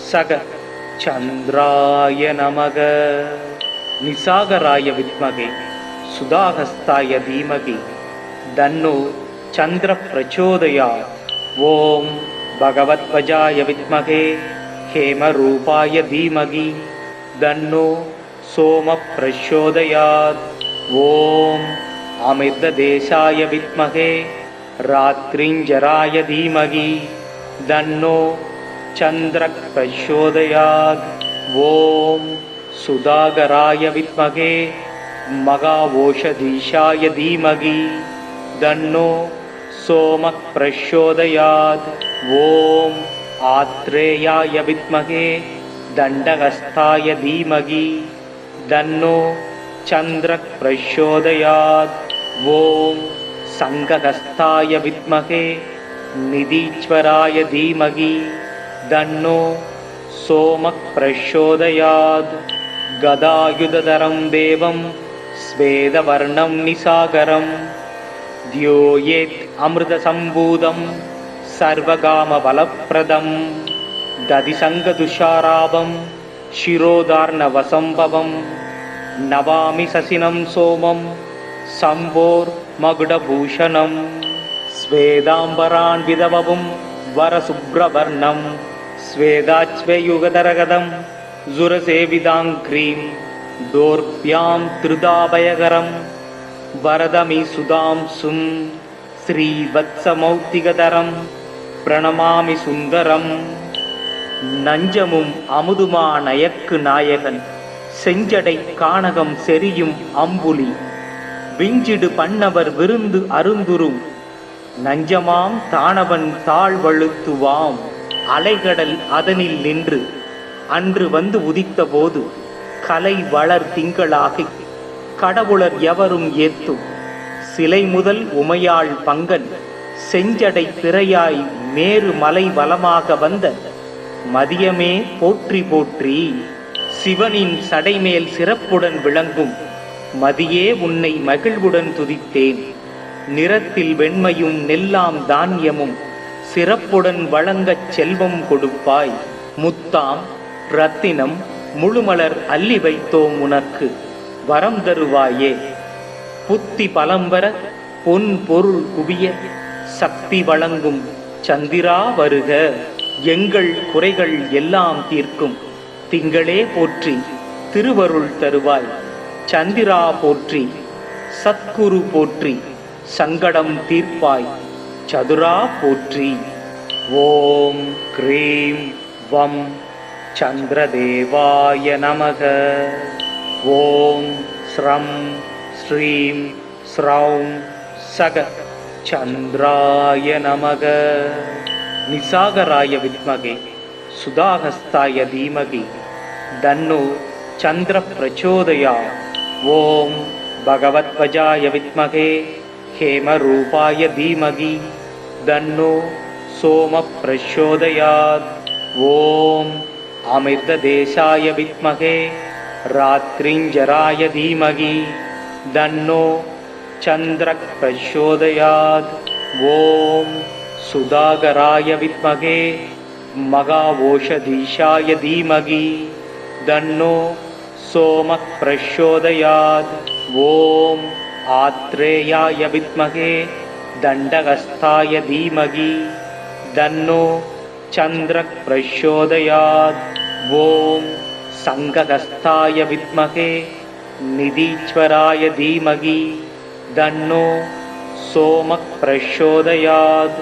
Speaker 1: சக சந்திராய நமக. நிசாகராய வித்மகே சுதாஹஸ்தாய தீமகி தன்னோ சந்திர பிரச்சோதயாத். ஓம் பகவத்வஜாய வித்மகே ஹேமரூபாய தீமகி தன்னோ சோம பிரச்சோதயாத். ஓம் அமிர்ததேசாய வித்மகே ராத்ரிஞ்சராய தீமகி தன்னோ சந்திர பிரச்சோதயாத். ஓம் சுதாகராய வித்மகே மகாவோஷதீஷாய தீமகி தன்னோ சோம பிரச்சோதயாத். ஓம் ஆத்ரேயாய வித்மகே தண்டஹஸ்தாய தீமகி தன்னோ சந்திர பிரச்சோதயாத். ஓம் சங்கஹஸ்தாய வித்மகே நிதீஸ்வராய தீமகி தன்னோ சோம பிரச்சோதயாத். கதாயுததரம் தேவம் ஸ்வேதவர்ணம் நிசாகரம் த்யோயேத் அமிர்தசம்பூதம் சர்வகாமபலப்ரதம் ததிசங்கதுஷாராபம் சிரோதார்ணவசம்பவம் நவாமி சசினம் சோமம் சம்போர் மகுடபூஷணம் ஸ்வேதாம்பரான் விதவவும் வரசுப்ரவர்ணம் ஸ்வேதாச்வயுகதரகதம் ஜுரசேவிதாங்க்ரீம் தோர்பியாம் திருதாபயகரம் வரதமி சுதாம்சும் ஸ்ரீவத்சமௌக்திகதரம் பிரணமாமி சுந்தரம். நஞ்சமும் அமுதுமா நயக்கு நாயகன் செஞ்சடை கானகம் செரியும் அம்புலி விஞ்சிடு பண்ணவர் விருந்து அருந்துரும் நஞ்சமாம் தானவன் தாழ்வழுத்துவாம் அலைகடல் அதனில் நின்று அன்று வந்து உதித்த போது கலை வளர் திங்களாகி கடவுளர் எவரும் ஏத்தும் சிலை முதல் உமையாள் பங்கன் செஞ்சடை பிறையாய் மேரு மலை வலமாக வந்த மதியமே போற்றி போற்றி. சிவனின் சடைமேல் சிறப்புடன் விளங்கும் மதியே உன்னை மகிழ்வுடன் துதித்தேன். நிறத்தில் வெண்மையும் நெல்லாம் தானியமும் சிறப்புடன் வழங்கச் செல்வம் கொடுப்பாய். முத்தாம் ரத்தினம் முழுமலர் அள்ளி வைத்தோம் உனக்கு வரம் தருவாயே. புத்தி பலம்பர பொன் பொருள் குவிய சக்தி வழங்கும் சந்திரா வருக. எங்கள் குறைகள் எல்லாம் தீர்க்கும் திங்களே போற்றி திருவருள் தருவாய். சந்திரா போற்றி சத்குரு போற்றி சங்கடம் தீர்ப்பாய் சதுரா போற்றி. ஓம் க்ரீம் வம் சந்திரதேவாய நமக. ஓம் ஸ்ரம் ஸ்ரீம் ஸ்ரௌம் சக சந்திராய நமக. நிசாகராய வித்மகே சுதாஹஸ்தாய தீமகி தன்னோ சந்திர பிரச்சோதயாத். ஓம் பகவத்வஜாய வித்மகே हेमरूपाय धीमहि तन्नो सोमः प्रचोदयात्। ॐ अमृतदेशाय विद्महे रात्रिञ्जराय धीमहि तन्नो चन्द्रः प्रचोदयात्। ॐ सुधाकराय विद्महे मघाओषधीशाय धीमहि तन्नो सोमः प्रचोदयात्। ॐ आत्रेयाय विद्महे दण्डहस्ताय धीमहि तन्नो चन्द्रः प्रचोदयात्। ॐ शङ्खहस्ताय विद्महे निधीश्वराय धीमहि तन्नो सोमः प्रचोदयात्।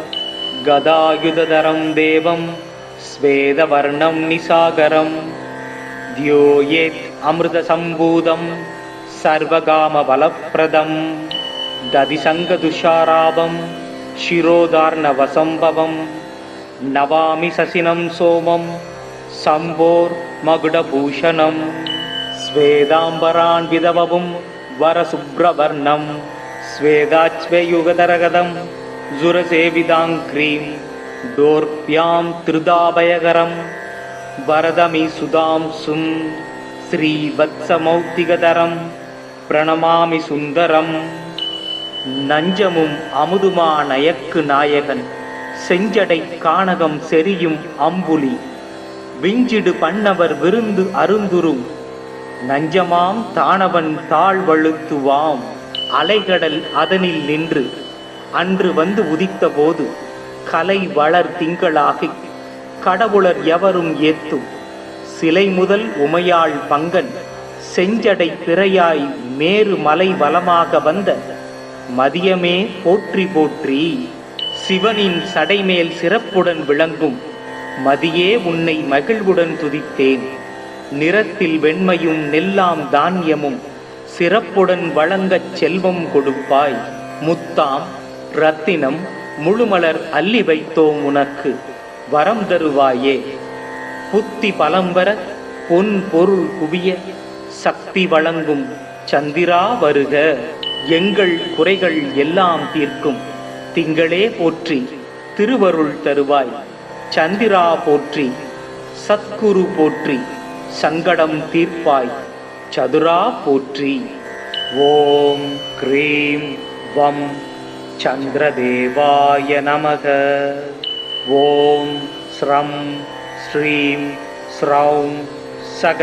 Speaker 1: गदायुधधरं देवं स्वेदवर्णं निशाकरं ध्यायेत् अमृतसम्भूतं सर्वकामफलप्रदं। दधिशङ्खतुषाराभं शिरोधार्णवसम्भवं नमामि शशिनं सोमं शम्भोर्मकुटभूषणं। श्वेताम्बरान्वितवपुं वरशुभ्रवर्णं श्वेताच्युतयुगधरगदं सुरसेविताङ्घ्रिं दोर्भ्यां त्रिदाभयकरं वरदमीसुधांशुं श्रीवत्समौक्तिकधरं प्रणमामि सुन्दरं। நஞ்சமும் அமுதுமானயக்கு நாயகன் செஞ்சடை கானகம் செரியும் அம்புலி விஞ்சிடு பண்ணவர் விருந்து அருந்துரும் நஞ்சமாம் தானவன் தாழ்வழுத்துவாம் அலைகடல் அதனில் நின்று அன்று வந்து உதித்த போது கலை வளர் திங்களாகி கடவுளர் எவரும் ஏத்தும் சிலை முதல் உமையாள் பங்கன் செஞ்சடை பிறையாய் மேரு மலை வலமாக வந்த மதியமே போற்றி போற்றி சிவனின் சடைமேல் சிறப்புடன் விளங்கும் மதியே உன்னை மகிழ்வுடன் துதித்தேன். நிறத்தில் வெண்மையும் நெல்லாம் தானியமும் சிறப்புடன் வழங்கச் செல்வம் கொடுப்பாய். முத்தாம் ரத்தினம் முழுமலர் அள்ளி வைத்தோம் உனக்கு வரம் தருவாயே. புத்தி பலம்பர பொன் பொருள் குவிய சக்தி வழங்கும் சந்திரா வருக. எங்கள் குறைகள் எல்லாம் தீர்க்கும் திங்களே போற்றி திருவருள் தருவாய். சந்திரா போற்றி சத்குரு போற்றி சங்கடம் தீர்ப்பாய் சதுரா போற்றி. ஓம் க்ரீம் வம் சந்திரதேவாய நமக. ஓம் ஸ்ரம் ஸ்ரீம் ஸ்ரௌம் சக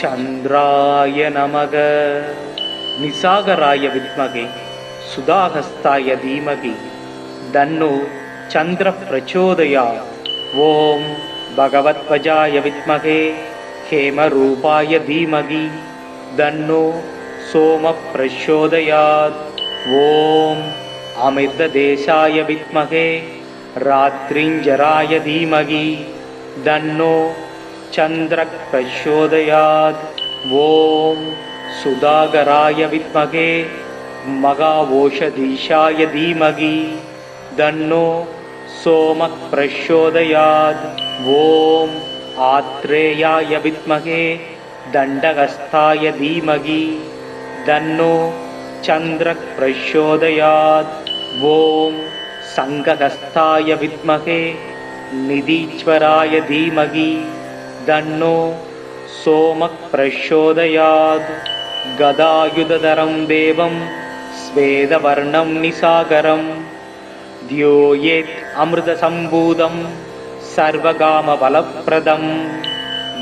Speaker 1: சந்திராய நமக. நிசாகராய வித்மகே சுதாகஸ்தாய தீமகி தன்னோ சந்திர பிரச்சோதயாத். ஓம் பகவத்வஜாய வித்மகே ஹேமரூபாய தீமகி தன்னோ சோம பிரச்சோதயாத். ஓம் அமிர்ததேசாய வித்மகே ராத்ரிஞ்சராய தீமகி தன்னோ சந்திர பிரச்சோதயாத். ஓம் சுதாகராய வித்மகே மகாஓஷதீஷாய தீமகி தன்னோ சோம பிரச்சோதயாத். ஓம் ஆத்ரேயாய வித்மகே தண்டஹஸ்தாய தீமகி தன்னோ சந்திர பிரச்சோதயாத். ஓம் சங்கஹஸ்தாய வித்மகே நிதீஸ்வராய தீமகி தன்னோ சோம பிரச்சோதயாத். கதாயுததரம் தேவம் ஸ்வேதவர்ணம் நிசாகரம் த்யோயேத் அமிர்தசம்பூதம் சர்வகாமபலப்ரதம்.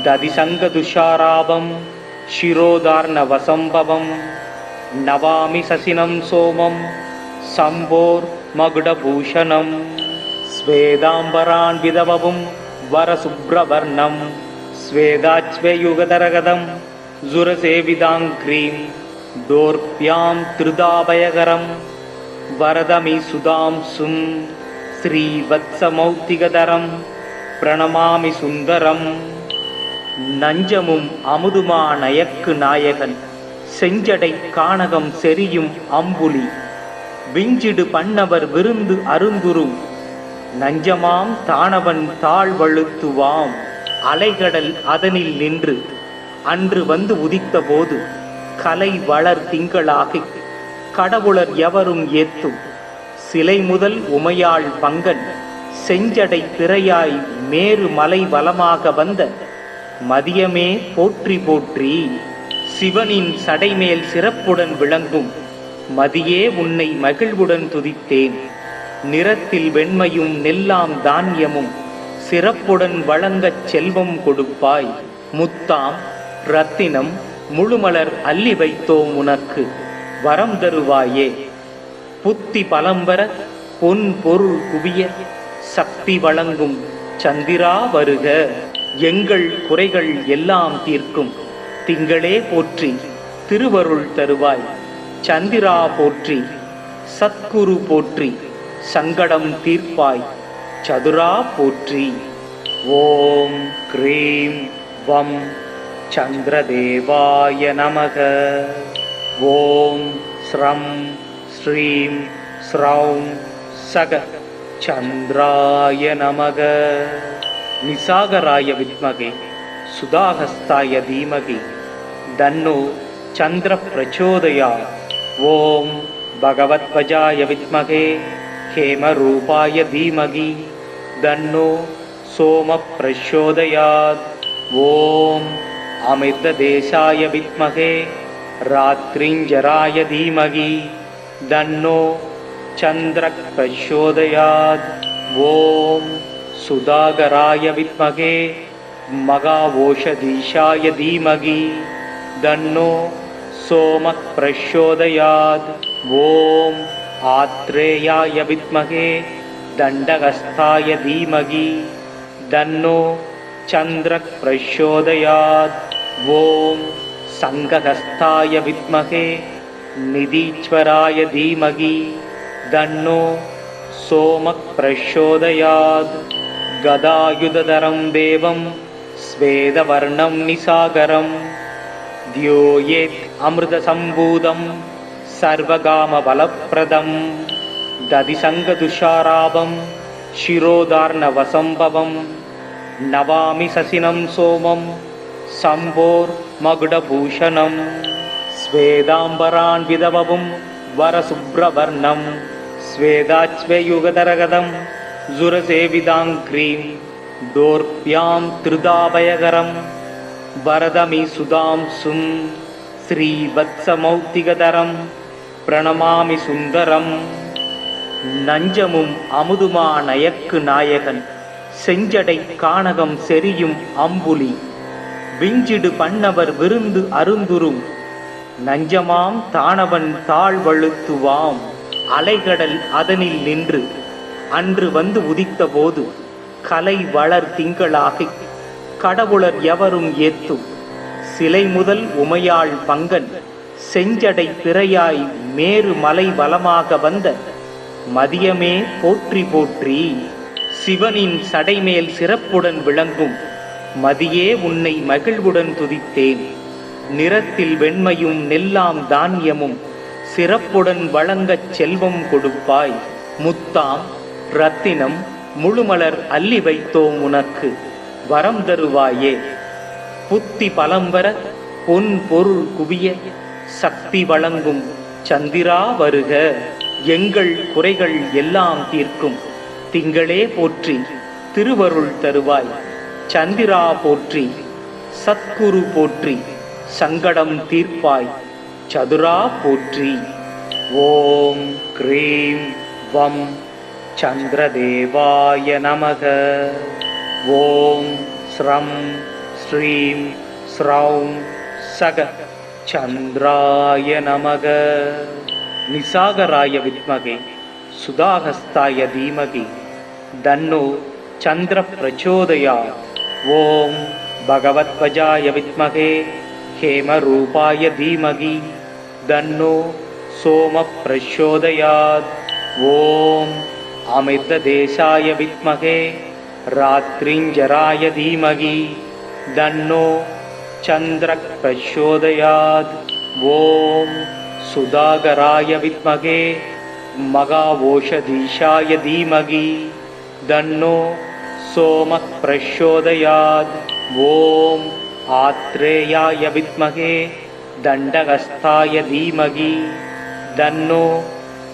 Speaker 1: ததிசங்கதுஷாராபம் சிரோதார்ணவசம்பவம் நவாமி சசினம் சோமம் சம்போர் மகுடபூஷணம். ஸ்வேதாம்பரான்விதவபும் வரசுப்ரவர்ணம் ஸ்வேதாச்வயுகதரகதம் சுரசேவிதாங்க்ரீம் தோர்ப்யாம் திருதாபயகரம் வரதமி சுதாம்சும் ஸ்ரீவத்சமௌக்திகதரம் பிரணமாமி சுந்தரம். நஞ்சமும் அமுதுமானயக்கு நாயகன் செஞ்சடை கானகம் செரியும் அம்புலி விஞ்சிடு பண்ணவர் விருந்து அருந்துரும் நஞ்சமாம் தானவன் தாழ்வழுத்துவாம் அலைகடல் அதனில் நின்று அன்று வந்து உதித்த போது கலை வளர் திங்களாகி கடவுளர் எவரும் ஏத்தும் சிலை முதல் உமையாள் பங்கன் செஞ்சடை பிறையாய் மேரு மலை வலமாக வந்த மதியமே போற்றி போற்றி. சிவனின் சடைமேல் சிறப்புடன் விளங்கும் மதியே உன்னை மகிழ்வுடன் துதித்தேன். நிறத்தில் வெண்மையும் நெல்லாம் தானியமும் சிறப்புடன் வழங்கச் செல்வம் கொடுப்பாய். முத்தாம் இரத்தினம் முழுமலர் அள்ளி வைத்தோம் உனக்கு வரம் தருவாயே. புத்தி பலம்பர பொன் பொருள் குவிய சக்தி வழங்கும் சந்திரா வருக. எங்கள் குறைகள் எல்லாம் தீர்க்கும் திங்களே போற்றி திருவருள் தருவாய். சந்திரா போற்றி சத்குரு போற்றி சங்கடம் தீர்ப்பாய் சதுரா போற்றி. ஓம் க்ரீம் வம் சந்திரதேவாய நமக. ஓம் ஸ்ரம் ஸ்ரீம் ஸ்ரௌம் சக சந்திராய நமக. நிசாகராய வித்மகே சுதாஹஸ்தாய தீமகி தன்னோ சந்திர பிரச்சோதயாத். ஓம் பகவத்வஜாய வித்மகே ஹேமரூபாய தீமகி தன்னோ சோம பிரச்சோதயாத். ஓம் அமிர்ததேசாய வித்மகே ராத்ரிஞ்சராய தீமகி தன்னோ சந்திர பிரச்சோதயாத். ஓம் சுதாகராய வித்மகே மகாவோஷதீஷாய தீமகி தன்னோ சோம பிரச்சோதயாத். ஓம் ஆத்ரேயாய வித்மகே தண்டகஸ்தாய தீமகி தன்னோ சந்திர பிரச்சோதயாத். ஓம் சங்ககஸ்தாய வித்மகே நிதீஸ்வராய தீமகி தன்னோ சோம பிரச்சோதயாத். கதாயுததரம் தேவம் ஸ்வேதவர்ணம் நிசாகரம் தியோயேத் அமிர்தசம்பூதம் சர்வகாமபலப்ரதம். ததிசங்கதுஷாராபம் சிரோதார்ணவசம்பவம் நவாமி சசினம் சோமம் சம்போர் மகுடபூஷணம். ஸ்வேதாம்பரான் விதவவும் வரசுப்ரவர்ணம் ஸ்வேதாச்வயுகதரகதம் ஜுரசேவிதாங்க்ரீம் தோர்ப்யாம் திருதாபயகரம் வரதமி சுதாம்சும் ஸ்ரீவத்சமௌத்திகதரம் பிரணமாமி சுந்தரம். நஞ்சமும் அமுதுமா நயக்கு நாயகன் செஞ்சடை கானகம் செரியும் அம்புலி விஞ்சிடு பண்ணவர் விருந்து அருந்துரும் நஞ்சமாம் தானவன் தாழ்வழுத்துவாம். அலைகடல் அதனில் நின்று அன்று வந்து உதித்த போது கலை வளர் திங்களாகி கடவுளர் எவரும் ஏத்தும் சிலை முதல் உமையாள் பங்கன் செஞ்சடை பிறையாய் மேரு மலை வலமாக வந்த மதியமே போற்றி போற்றி. சிவனின் சடைமேல் சிறப்புடன் விளங்கும் மதியே உன்னை மகிழ்வுடன் துதித்தேன். நிறத்தில் வெண்மையும் நெல்லாம் தானியமும் சிறப்புடன் வழங்கச் செல்வம் கொடுப்பாய். முத்தாம் இரத்தினம் முழுமலர் அள்ளி வைத்தோம் உனக்கு வரம் தருவாயே. புத்தி பலம்பர பொன் பொருள் குவிய சக்தி வழங்கும் சந்திரா வருக. எங்கள் குறைகள் எல்லாம் தீர்க்கும் திங்களே போற்றி திருவருள் தருவாய். சந்திரா போற்றி சத்குரு போற்றி சங்கடம் தீர்ப்பாய் சதுரா போற்றி. ஓம் க்ரீம் வம் சந்திரதேவாய நமக. ஓம் ஸ்ரம் ஸ்ரீம் ஸ்ரௌம் சக சந்திராய நமக. நிசாகராய வித்மகே சுதாஹஸ்தாய தீமகி தன்னோ சந்திர பிரச்சோதயாத். ஓம் பகவத்வஜாய வித்மகே ஹேமரூபாய தீமகி தன்னோ சோம பிரச்சோதயாத். ஓம் அமிர்ததேசாய வித்மகே ராத்ரிஞ்சராய தீமகி தன்னோ சந்திர பிரச்சோதயாத். ஓம் சுதாகராய வித்மகே மகாவோஷதீஷாய தீமகி தன்னோ சோம பிரச்சோதயாத். ஓம் ஆத்ரேயாய வித்மகே தண்டகஸ்தாய தீமகி தன்னோ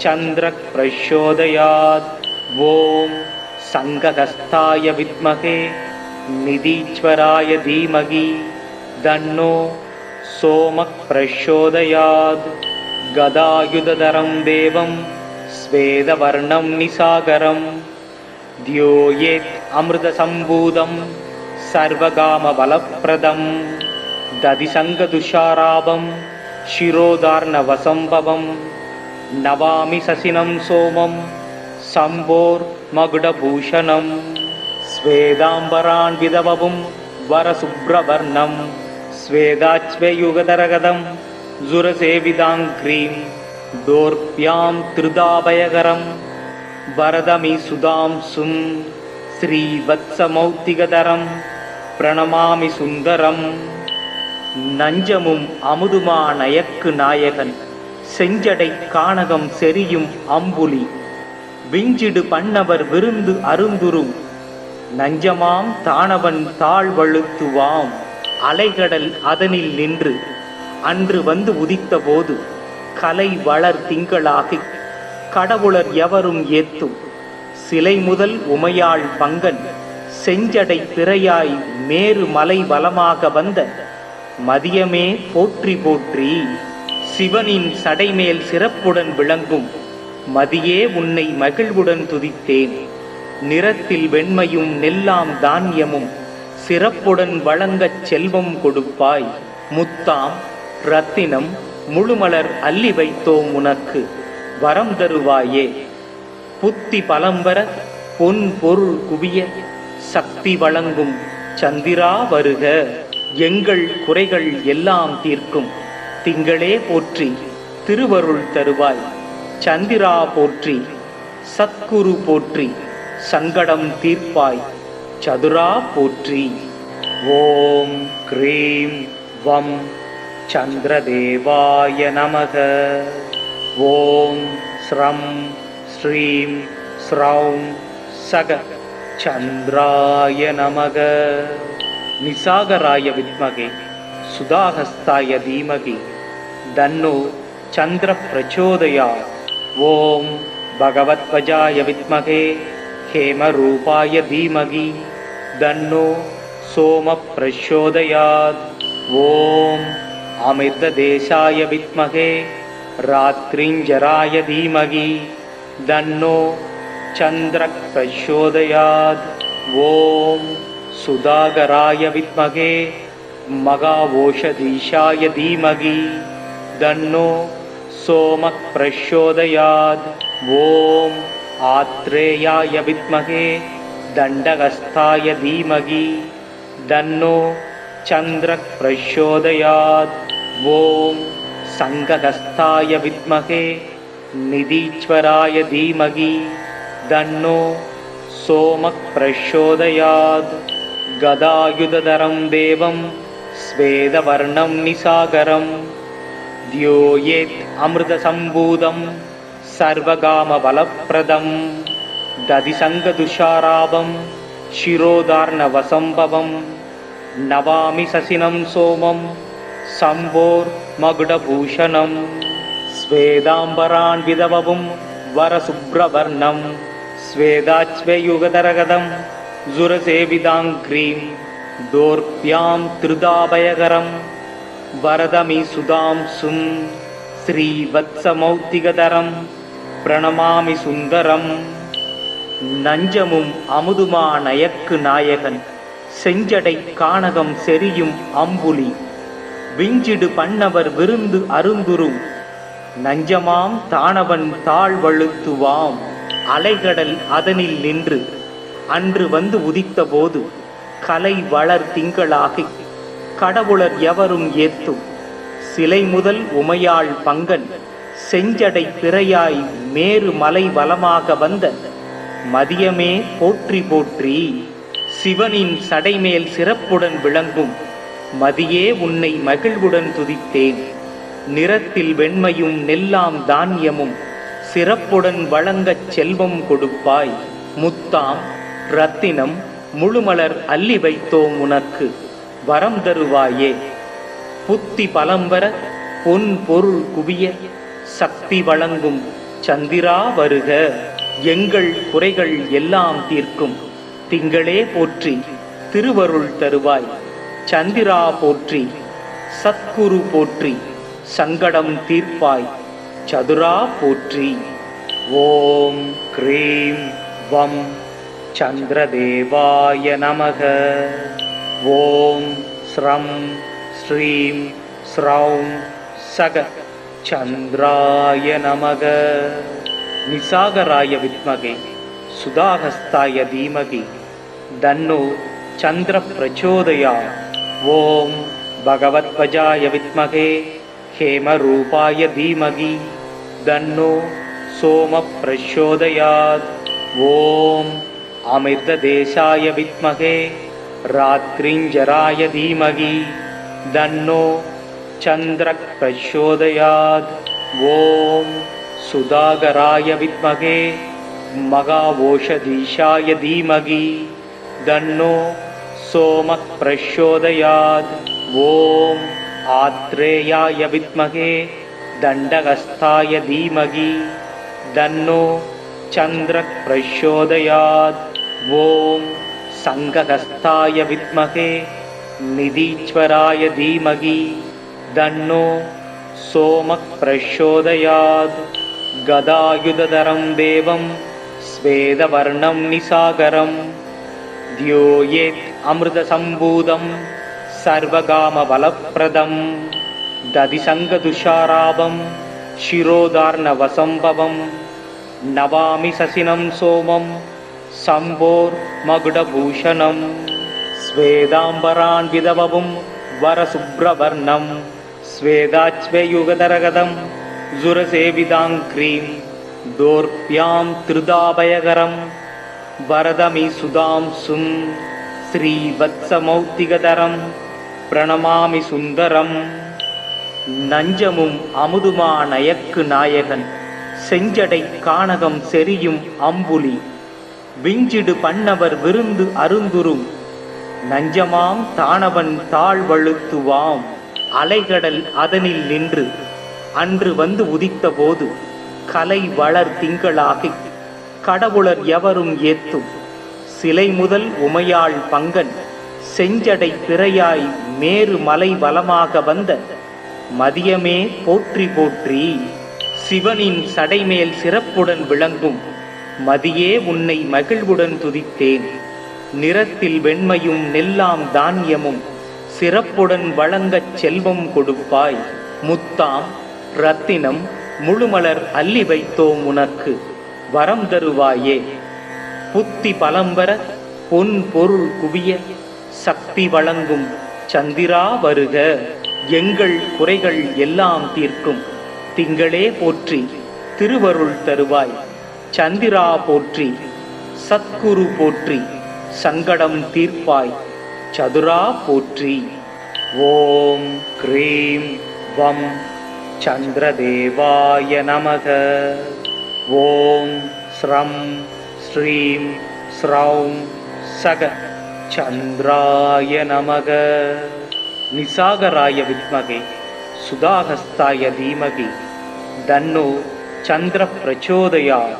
Speaker 1: சந்திரக் பிரச்சோதயாத். ஓம் சங்கஹஸ்தாய வித்மகே நிதீஸ்வராய தீமகி தன்னோ சோமக் பிரச்சோதயாத். கதாயுததரம் தேவம் ஸ்வேதவர்ணம் நிசாகரம் த்யோயேத் அமிர்தசம்பூதம் சர்வகாமபலப்ரதம். ததிசங்கதுஷாராபம் சிரோதார்ணவசம்பவம் நவாமி சசினம் சோமம் சம்போர் மகுடபூஷணம். ஸ்வேதாம்பரான் விதவவும் வரசுப்ரவர்ணம் ஸ்வேதாச்வயுகதரகதம் ஜுரசேவிதாங்க்ரீம் தோர்ப்யாம் திருதாபயகரம் வரதமி சுதாம்சும் ஸ்ரீவத்சமௌத்திகதரம் பிரணமாமி சுந்தரம். நஞ்சமும் அமுதுமா நயக்கு நாயகன் செஞ்சடை கானகம் செரியும் அம்புலி விஞ்சிடு பண்ணவர் விருந்து அருந்துரும் நஞ்சமாம் தானவன் தாழ்வழுத்துவாம். அலைகடல் அதனில் நின்று அன்று வந்து உதித்த போது கலை வளர் திங்களாகி கடவுளர் எவரும் ஏத்தும் சிலை முதல் உமையாள் பங்கன் செஞ்சடை திரையாய் மேரு மலை வலமாக வந்த மதியமே போற்றி போற்றி. சிவனின் சடைமேல் சிறப்புடன் விளங்கும் மதியே உன்னை மகிழ்வுடன் துதித்தேன். நிறத்தில் வெண்மையும் நெல்லாம் தானியமும் சிறப்புடன் வழங்கச் செல்வம் கொடுப்பாய். முத்தாம் ரத்தினம் முழுமலர் அள்ளி வைத்தோம் உனக்கு வரம் தருவாயே. புத்தி பலம்பர பொன் பொருள் குவிய சக்தி வழங்கும் சந்திரா வருக. எங்கள் குறைகள் எல்லாம் தீர்க்கும் திங்களே போற்றி திருவருள் தருவாய். சந்திரா போற்றி சத்குரு போற்றி சங்கடம் தீர்ப்பாய் சதுரா போற்றி. ஓம் க்ரீம் வம் சந்திரதேவாய நமக. ஓம் ஸ்ரம் ஸ்ரீம் ஸ்ரௌம் சக சந்திராய நமக. நிசாகராய வித்மகே சுதாஹஸ்தாய தீமகி தன்னோ சந்திர பிரச்சோதயாத். ஓம் பகவத்வஜாய வித்மகே ஹேமரூபாய தீமகி தன்னோ சோம பிரச்சோதயாத். ஓம் அமிர்ததேசாய வித்மகே ராத்ரிஞ்சராய தீமகி தன்னோ சந்திர பிரச்சோதயாத். ஓம் சுதாகராய வித்மகே மகாவோஷதீஷாய தீமகி தன்னோ சோம பிரச்சோதயாத். ஓம் ஆத்ரேயாய வித்மகே தண்டகஸ்தாய தீமகி தன்னோ சந்திர பிரச்சோதயாத். ஓம் சங்கஹஸ்தாய வித்மகே நிதீஸ்வராய தீமகி தன்னோ சோம பிரச்சோதயாத். கதாயுததரம் தேவம் ஸ்வேதவர்ணம் நிசாகரம் த்யோயேத் அமிர்தசம்பூதம் சர்வகாமபலப்ரதம். ததிசங்கதுஷாராபம் சிரோதார்ணவசம்பவம் நவாமி சசினம் சோமம் சம்போர் மகுடபூஷணம். ஸ்வேதாம்பரான் விதவவும் வரசுப்ரவர்ணம் ஸ்வேதாச்வயுகதரகதம் ஜுரசேவிதாங்க்ரீம் தோர்ப்யாம் திருதாபயகரம் வரதமி சுதாம்சும் ஸ்ரீவத்சமௌத்திகதரம் பிரணமாமி சுந்தரம். நஞ்சமும் அமுதுமா நயக்கு நாயகன் செஞ்சடை கானகம் செரியும் அம்புலி விஞ்சிடு பண்ணவர் விருந்து அருந்துரும் நஞ்சமாம் தானவன் தாழ்வழுத்துவாம். அலைகடல் அதனில் நின்று அன்று வந்து உதித்த போது கலை வளர் திங்களாகி கடவுளர் எவரும் ஏத்தும் சிலை முதல் உமையாள் பங்கன் செஞ்சடை திரையாய் மேரு மலை வலமாக வந்த மதியமே போற்றி போற்றி. சிவனின் சடைமேல் சிறப்புடன் விளங்கும் மதியே உன்னை மகிழ்வுடன் துதித்தேன். நிறத்தில் வெண்மையும் நெல்லாம் தானியமும் சிறப்புடன் வழங்கச் செல்வம் கொடுப்பாய். முத்தாம் ரத்தினம் முழுமலர் அள்ளி வைத்தோம் உனக்கு வரம் தருவாயே. புத்தி பலம்பர பொன் பொருள் குவிய சக்தி வழங்கும் சந்திரா வருக, எங்கள் குறைகள் எல்லாம் தீர்க்கும் திங்களே போற்றி, திருவருள் தருவாய் சந்திரா போற்றி, சத்குரு போற்றி, சங்கடம் தீர்ப்பாய் சதுரா போற்றி. ஓம் க்ரீம் வம் சந்திரதேவாய நமக. ஓம் ஸ்ரம் ஸ்ரீம் ஸ்ரௌம் சக சந்திராய நமக. நிசாகராய வித்மகே சுதாஹஸ்தாய தீமகி தன்னோ சந்திர பிரச்சோதயாத். ஓம் பகவத்வஜாய வித்மகே ஹேமரூபாய தீமகி தன்னோ சோம பிரச்சோதயாத். ஓம் அமிர்ததேசாய வித்மகே ராத்ரிஞ்சராய தீமகி தன்னோ சந்திர பிரச்சோதயாத். ஓம் சுதாகராய வித்மகே மகாவோஷதீஷாய தீமகி தன்னோ சோம பிரச்சோதயாத். ஓம் ஆத்ரேயாய வித்மகே தண்டகஸ்தாய தீமகி தன்னோ சந்திர பிரச்சோதயாத். ஓம் சங்ககஸ்தாய வித்மகே நிதீஸ்வராய தீமகி தன்னோ சோம பிரச்சோதயாத். கதாயுததரம் தேவம் ஸ்வேதவர்ணம் நிசாகரம் த்யோயேத் அமிர்தசம்பூதம் சர்வகாமபலப்ரதம் ததிசங்கதுஷாராபம் சிரோதார்ணவசம்பவம் நவாமி சசினம் சோமம் சம்போர் மகுடபூஷணம் ஸ்வேதாம்பரான் விதவவும் வரசுப்ரவர்ணம் ஸ்வேதாச்வயுகதரகதம் ஜுரசேவிதாங்க்ரீம் தோர்ப்யாம் திருதாபயகரம் வரதமி சுதாம்சும் ஸ்ரீவத்சமௌக்திகதரம் பிரணமாமி சுந்தரம். நஞ்சமும் அமுதுமா நயக்கு நாயகன் செஞ்சடை கானகம் செரியும் அம்புலி விஞ்சிடு பண்ணவர் விருந்து அருந்துரும் நஞ்சமாம் தானவன் தாழ்வழுத்துவாம். அலைகடல் அதனில் நின்று அன்று வந்து உதித்த போது கலை வளர் திங்களாகி கடவுளர் எவரும் ஏத்தும் சிலை முதல் உமையாள் பங்கன் செஞ்சடை பிறையாய் மேரு மலை வலமாக வந்த மதியமே போற்றி போற்றி. சிவனின் சடைமேல் சிறப்புடன் விளங்கும் மதியே உன்னை மகிழ்வுடன் துதித்தேன். நிறத்தில் வெண்மையும் நெல்லாம் தானியமும் சிறப்புடன் வழங்கச் செல்வம் கொடுப்பாய். முத்தாம் ரத்தினம் முழுமலர் அள்ளி வைத்தோம் உனக்கு வரம் தருவாயே. புத்தி பலம்பர பொன் பொருள் குவிய சக்தி வழங்கும் சந்திரா வருக, எங்கள் குறைகள் எல்லாம் தீர்க்கும் திங்களே போற்றி, திருவருள் தருவாய் சந்திரா போற்றி, சத்குரு போற்றி, சங்கடம் தீர்ப்பாய் சதுரா போற்றி. ஓம் க்ரீம் வம் சந்திரதேவாய நமக. ஓம் ஸ்ரம் ஸ்ரீம் ஸ்ரௌம் சக சந்திராய நமக. நிசாகராய வித்மகே சுதாஹஸ்தாய தீமகி தன்னோ சந்திர பிரச்சோதயாத்.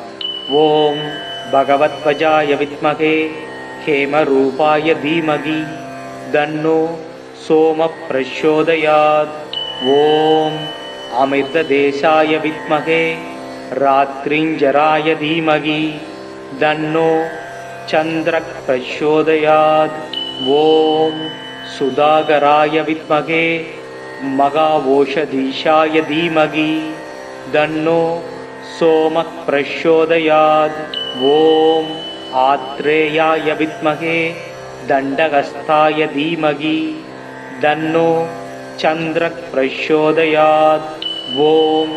Speaker 1: ஓம் பகவத்வஜாய வித்மகே ஹேமரூபாய தீமகி தன்னோ சோம பிரச்சோதயாத். ஓம் அமிர்ததேசாய வித்மகே ராத்ரிஞ்சராய தீமகி தன்னோ சந்திர பிரச்சோதயாத். ஓம் சுதாகராய வித்மகே மகாவோஷதீஷாய தீமகி தன்னோ சோம பிரச்சோதயாத். ஓம் ஆத்ரேயாய வித்மகே தண்டகஸ்தாய தீமகி தன்னோ சந்திர பிரச்சோதயாத். ஓம்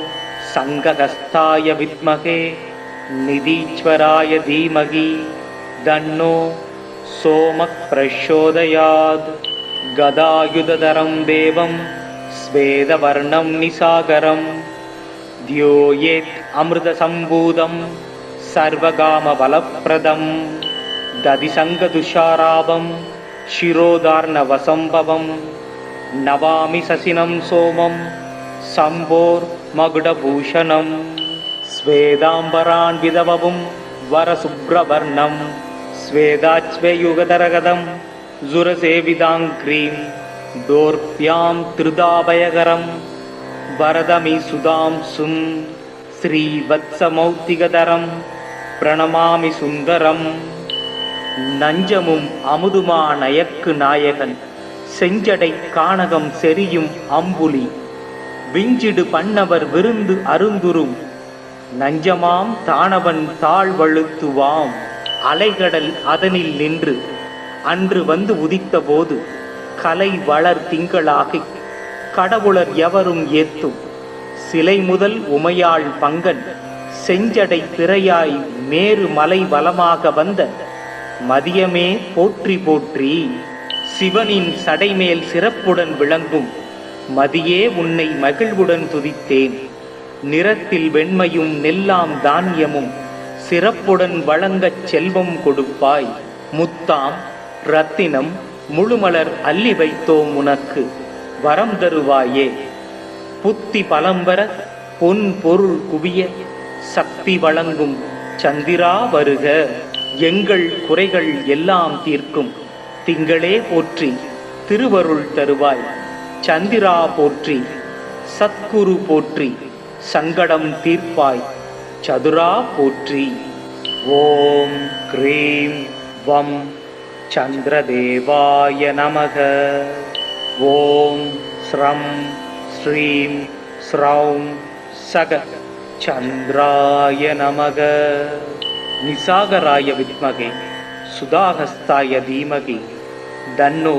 Speaker 1: சங்ககஸ்தாய வித்மகே நிதீஸ்வராய தீமகி தன்னோ சோம பிரச்சோதயாத். கதாயுததரம் தேவம் ஸ்வேதவர்ணம் நிசாகரம் த்யோயேத் அமிர்தசம்பூதம் சர்வகாமபலப்ரதம் ததிசங்கதுஷாராபம் சிரோதார்ணவசம்பவம் நவாமி சசினம் சோமம் சம்போர் மகுடபூஷணம் ஸ்வேதாம்பரான் விதவவும் வரசுப்ரவர்ணம் ஸ்வேதாச்வயுகதரகதம் ஜுரசேவிதாங்கிரீம் தோர்ப்யாம் திருதாபயகரம் வரதமி சுதாம் சும் ஸ்ரீவத்சமௌத்திகதரம் பிரணமாமி சுந்தரம். நஞ்சமும் அமுதுமா நயக்கு நாயகன் செஞ்சடை கானகம் செரியும் அம்புலி விஞ்சிடு பண்ணவர் விருந்து அருந்துரும் நஞ்சமாம் தானவன் தாழ்வழுத்துவாம். அலைகடல் அதனில் நின்று அன்று வந்து உதித்த போது கலை வளர் திங்களாகி கடவுளர் எவரும் ஏத்தும் சிலை முதல் உமையாள் பங்கன் செஞ்சடை திரையாய் மேரு மலை வலமாக வந்த மதியமே போற்றி போற்றி. சிவனின் சடைமேல் சிறப்புடன் விளங்கும் மதியே உன்னை மகிழ்வுடன் துதித்தேன். நிறத்தில் வெண்மையும் நெல்லாம் தானியமும் சிறப்புடன் வழங்கச் செல்வம் கொடுப்பாய். முத்தாம் ரத்தினம் முழுமலர் அள்ளி வைத்தோம் உனக்கு வரம் தருவாயே. புத்தி பலம்பர பொன் பொருள் குவிய சக்தி வழங்கும் சந்திரா வருக. எங்கள் குறைகள் எல்லாம் தீர்க்கும் திங்களே போற்றி திருவருள் தருவாய். சந்திரா போற்றி சத்குரு போற்றி சங்கடம் தீர்ப்பாய் சதுரா போற்றி. ஓம் க்ரீம் வம் சந்திரதேவாய நமக. ஓம் ஸ்ரம் ஸ்ரீம் ஸ்ரௌம் சக சந்திராய நமக. நிசாகராய வித்மகே சுதாஹஸ்தாய தீமகி தன்னோ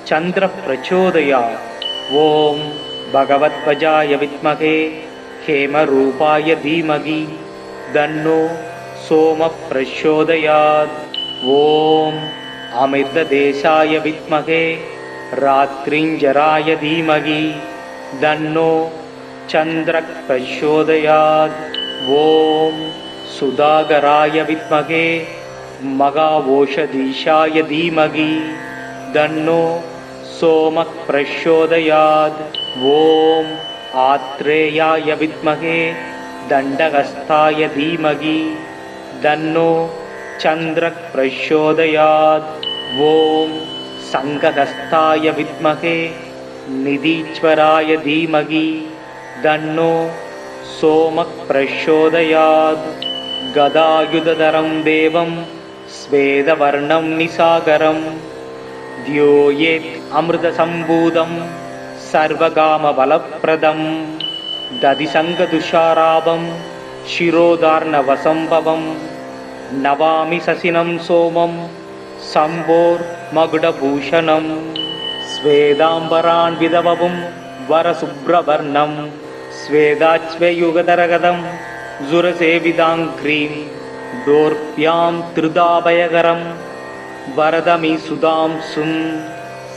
Speaker 1: சந்திர பிரச்சோதயாத். ஓம் பகவத்வஜாய வித்மகே ஹேமரூபாய தீமகி தன்னோ சோம பிரச்சோதயாத். ஓம் அமிர்ததேசாய வித்மகே ராத்ரிஞ்சராய தீமகி தன்னோ சந்திர பிரச்சோதயாத். ஓம் சுதாகராய வித்மகே மகாவோஷதீஷாய தீமகி தன்னோ சோம பிரச்சோதயாத். ஓம் ஆத்ரேயாய வித்மகே தண்டகஸ்தாய தீமகி தன்னோ சந்திர பிரச்சோதயாத். ஓம் சங்ககஸ்தாய வித்மகே நிதீஸ்வராய தீமகி தன்னோ சோம பிரச்சோதயாத். கதாயுததரம் தேவம் ஸ்வேதவர்ணம் நிசாகரம் தியோயேத் அமிர்தசம்பூதம் சர்வகாமபலப்ரதம் ததிசங்கதுஷாராபம் சிரோதார்ணவசம்பவம் நவாமி சசினம் சோமம் சம்போர் மகுடபூஷணம் ஸ்வேதாம்பரான் விதவவும் வரசுப்ரவர்ணம் ஸ்வேதாச்வயுகதரகதம் ஜுரசேவிதாங்கிரீம் தோர்ப்யாம் திருதாபயகரம் வரதமி சுதாம் சும்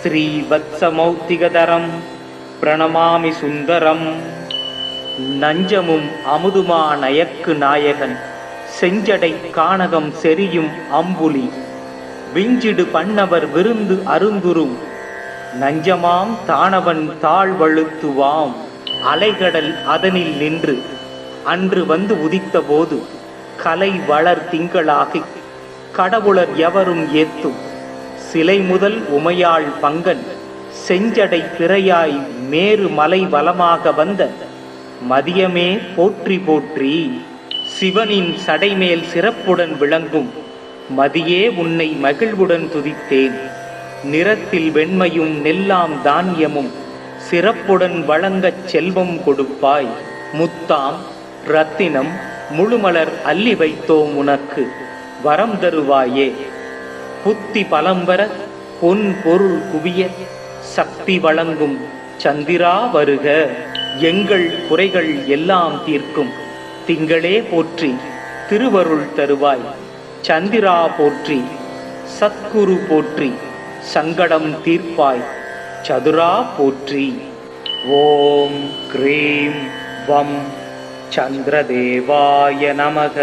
Speaker 1: ஸ்ரீவத்சமௌத்திகதரம் பிரணமாமி சுந்தரம். நஞ்சமும் அமுதுமா நயக்கு நாயகன் செஞ்சடை கானகம் செரியும் அம்புலி விஞ்சிடு பண்ணவர் விருந்து அருந்துரும் நஞ்சமாம் தானவன் தாழ்வழுத்துவாம். அலைகடல் அதனில் நின்று அன்று வந்து உதித்த போது கலை வளர் திங்களாகி கடவுளர் எவரும் ஏத்தும் சிலை முதல் உமையாள் பங்கன் செஞ்சடை திரையாய் மேரு மலை வலமாக வந்த மதியமே போற்றி போற்றி. சிவனின் சடைமேல் சிறப்புடன் விளங்கும் மதியே உன்னை மகிழ்வுடன் துதித்தேன். நிறத்தில் வெண்மையும் நெல்லாம் தானியமும் சிறப்புடன் வழங்கச் செல்வம் கொடுப்பாய். முத்தாம் ரத்தினம் முழுமலர் அள்ளி வைத்தோம் உனக்கு வரம் தருவாயே. புத்தி பலம்பர பொன் பொருள் குவிய சக்தி வழங்கும் சந்திரா வருக. எங்கள் குறைகள் எல்லாம் தீர்க்கும் திங்களே போற்றி திருவருள் தருவாய். சந்திரா போற்றி சத்குரு போற்றி சங்கடம் தீர்ப்பாய் சதுரா போற்றி. ஓம் க்ரீம் வம் சந்திரதேவாய நமக.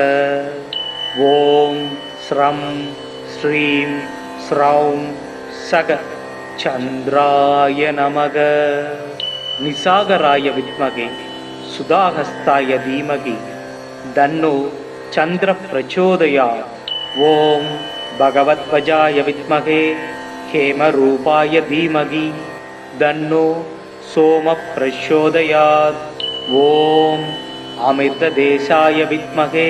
Speaker 1: ஓம் ஸ்ரம் ஸ்ரீம் ஸ்ரௌம் சக சந்திராய நமக. நிசாகராய வித்மகே சுதாஹஸ்தாய தீமகி தன்னோ சந்திர பிரச்சோதயாத். ஓம் பகவத்வஜாய வித்மகே ஹேமரூபாய தீமகி தன்னோ சோம பிரச்சோதயாத். ஓம் அமிர்ததேசாய வித்மகே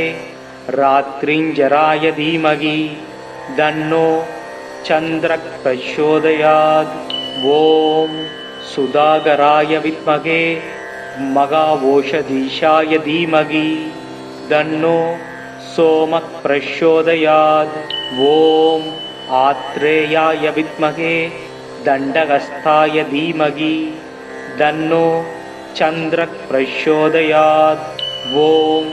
Speaker 1: ராத்ரிஞ்சராய தீமகி தன்னோ சந்திர பிரச்சோதயாத். ஓம் சுதாகராய வித்மகே மகாவோஷதீஷாய தீமகி தன்னோ சோம பிரச்சோதயாத். ஓம் ஆத்ரேயாய வித்மகே தண்டஹஸ்தாய தீமகி தன்னோ சந்திர பிரச்சோதயாத். ஓம்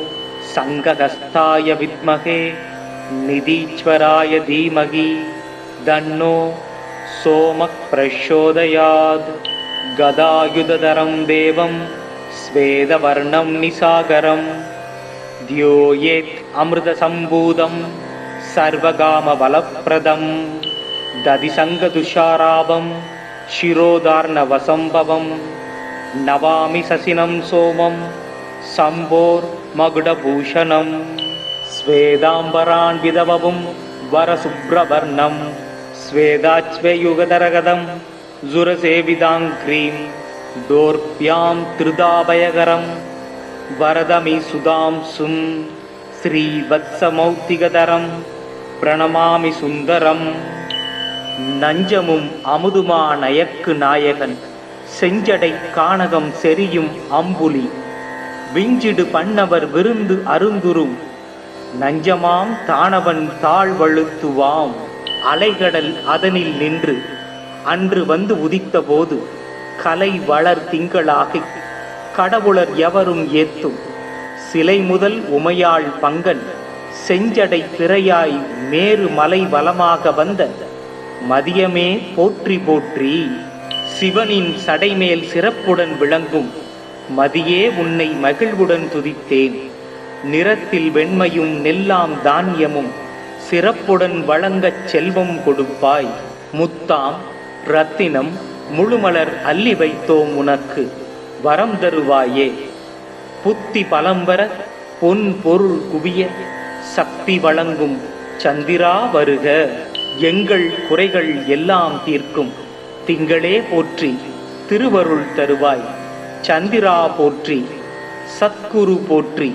Speaker 1: சங்கஹஸ்தாய வித்மகே நிதீஸ்வராய தீமகி தன்னோ சோம பிரச்சோதயாத். கதாயுததரம் தேவம் ஸ்வேதவர்ணம் நிசாகரம் த்யோயேத் அமிர்தசம்பூதம் சர்வகாமபலப்ரதம் ததிசங்கதுஷாராபம் சிரோதார்ணவசம்பவம் நவாமி சசினம் சோமம் சம்போர் மகுடபூஷணம் ஸ்வேதாம்பரான் விதவவும் வரசுப்ரவர்ணம் ஸ்வேதாச்வயுகதரகதம் ஜுரசேவிதாங்க்ரீம் தோர்ப்யாம் திருதாபயகரம் வரதமி சுதாம்சும் ஸ்ரீவத்சமௌத்திகதரம் பிரணமாமி சுந்தரம். நஞ்சமும் அமுதுமா நயக்கு நாயகன் செஞ்சடை கானகம் செரியும் அம்புலி விஞ்சிடு பண்ணவர் விருந்து அருந்துரும் நஞ்சமாம் தானவன் தாழ்வழுத்துவாம். அலைகடல் அதனில் நின்று அன்று வந்து உதித்த போது கலை வளர் திங்களாகி கடவுளர் எவரும் ஏத்தும் சிலை முதல் உமையாள் பங்கன் செஞ்சடை திரையாய் மேரு மலை வலமாக வந்த மதியமே போற்றி போற்றி. சிவனின் சடைமேல் சிறப்புடன் விளங்கும் மதியே உன்னை மகிழ்வுடன் துதித்தேன். நிறத்தில் வெண்மையும் நெல்லாம் தானியமும் சிறப்புடன் வழங்கச் செல்வம் கொடுப்பாய். முத்தாம் ரத்தினம் முழுமலர் அள்ளி வைத்தோம் உனக்கு வரம் தருவாயே. புத்தி பலம்பர பொன் பொருள் குவிய சக்தி வழங்கும் சந்திரா வருக. எங்கள் குறைகள் எல்லாம் தீர்க்கும் திங்களே போற்றி திருவருள் தருவாய். சந்திரா போற்றி சத்குரு போற்றி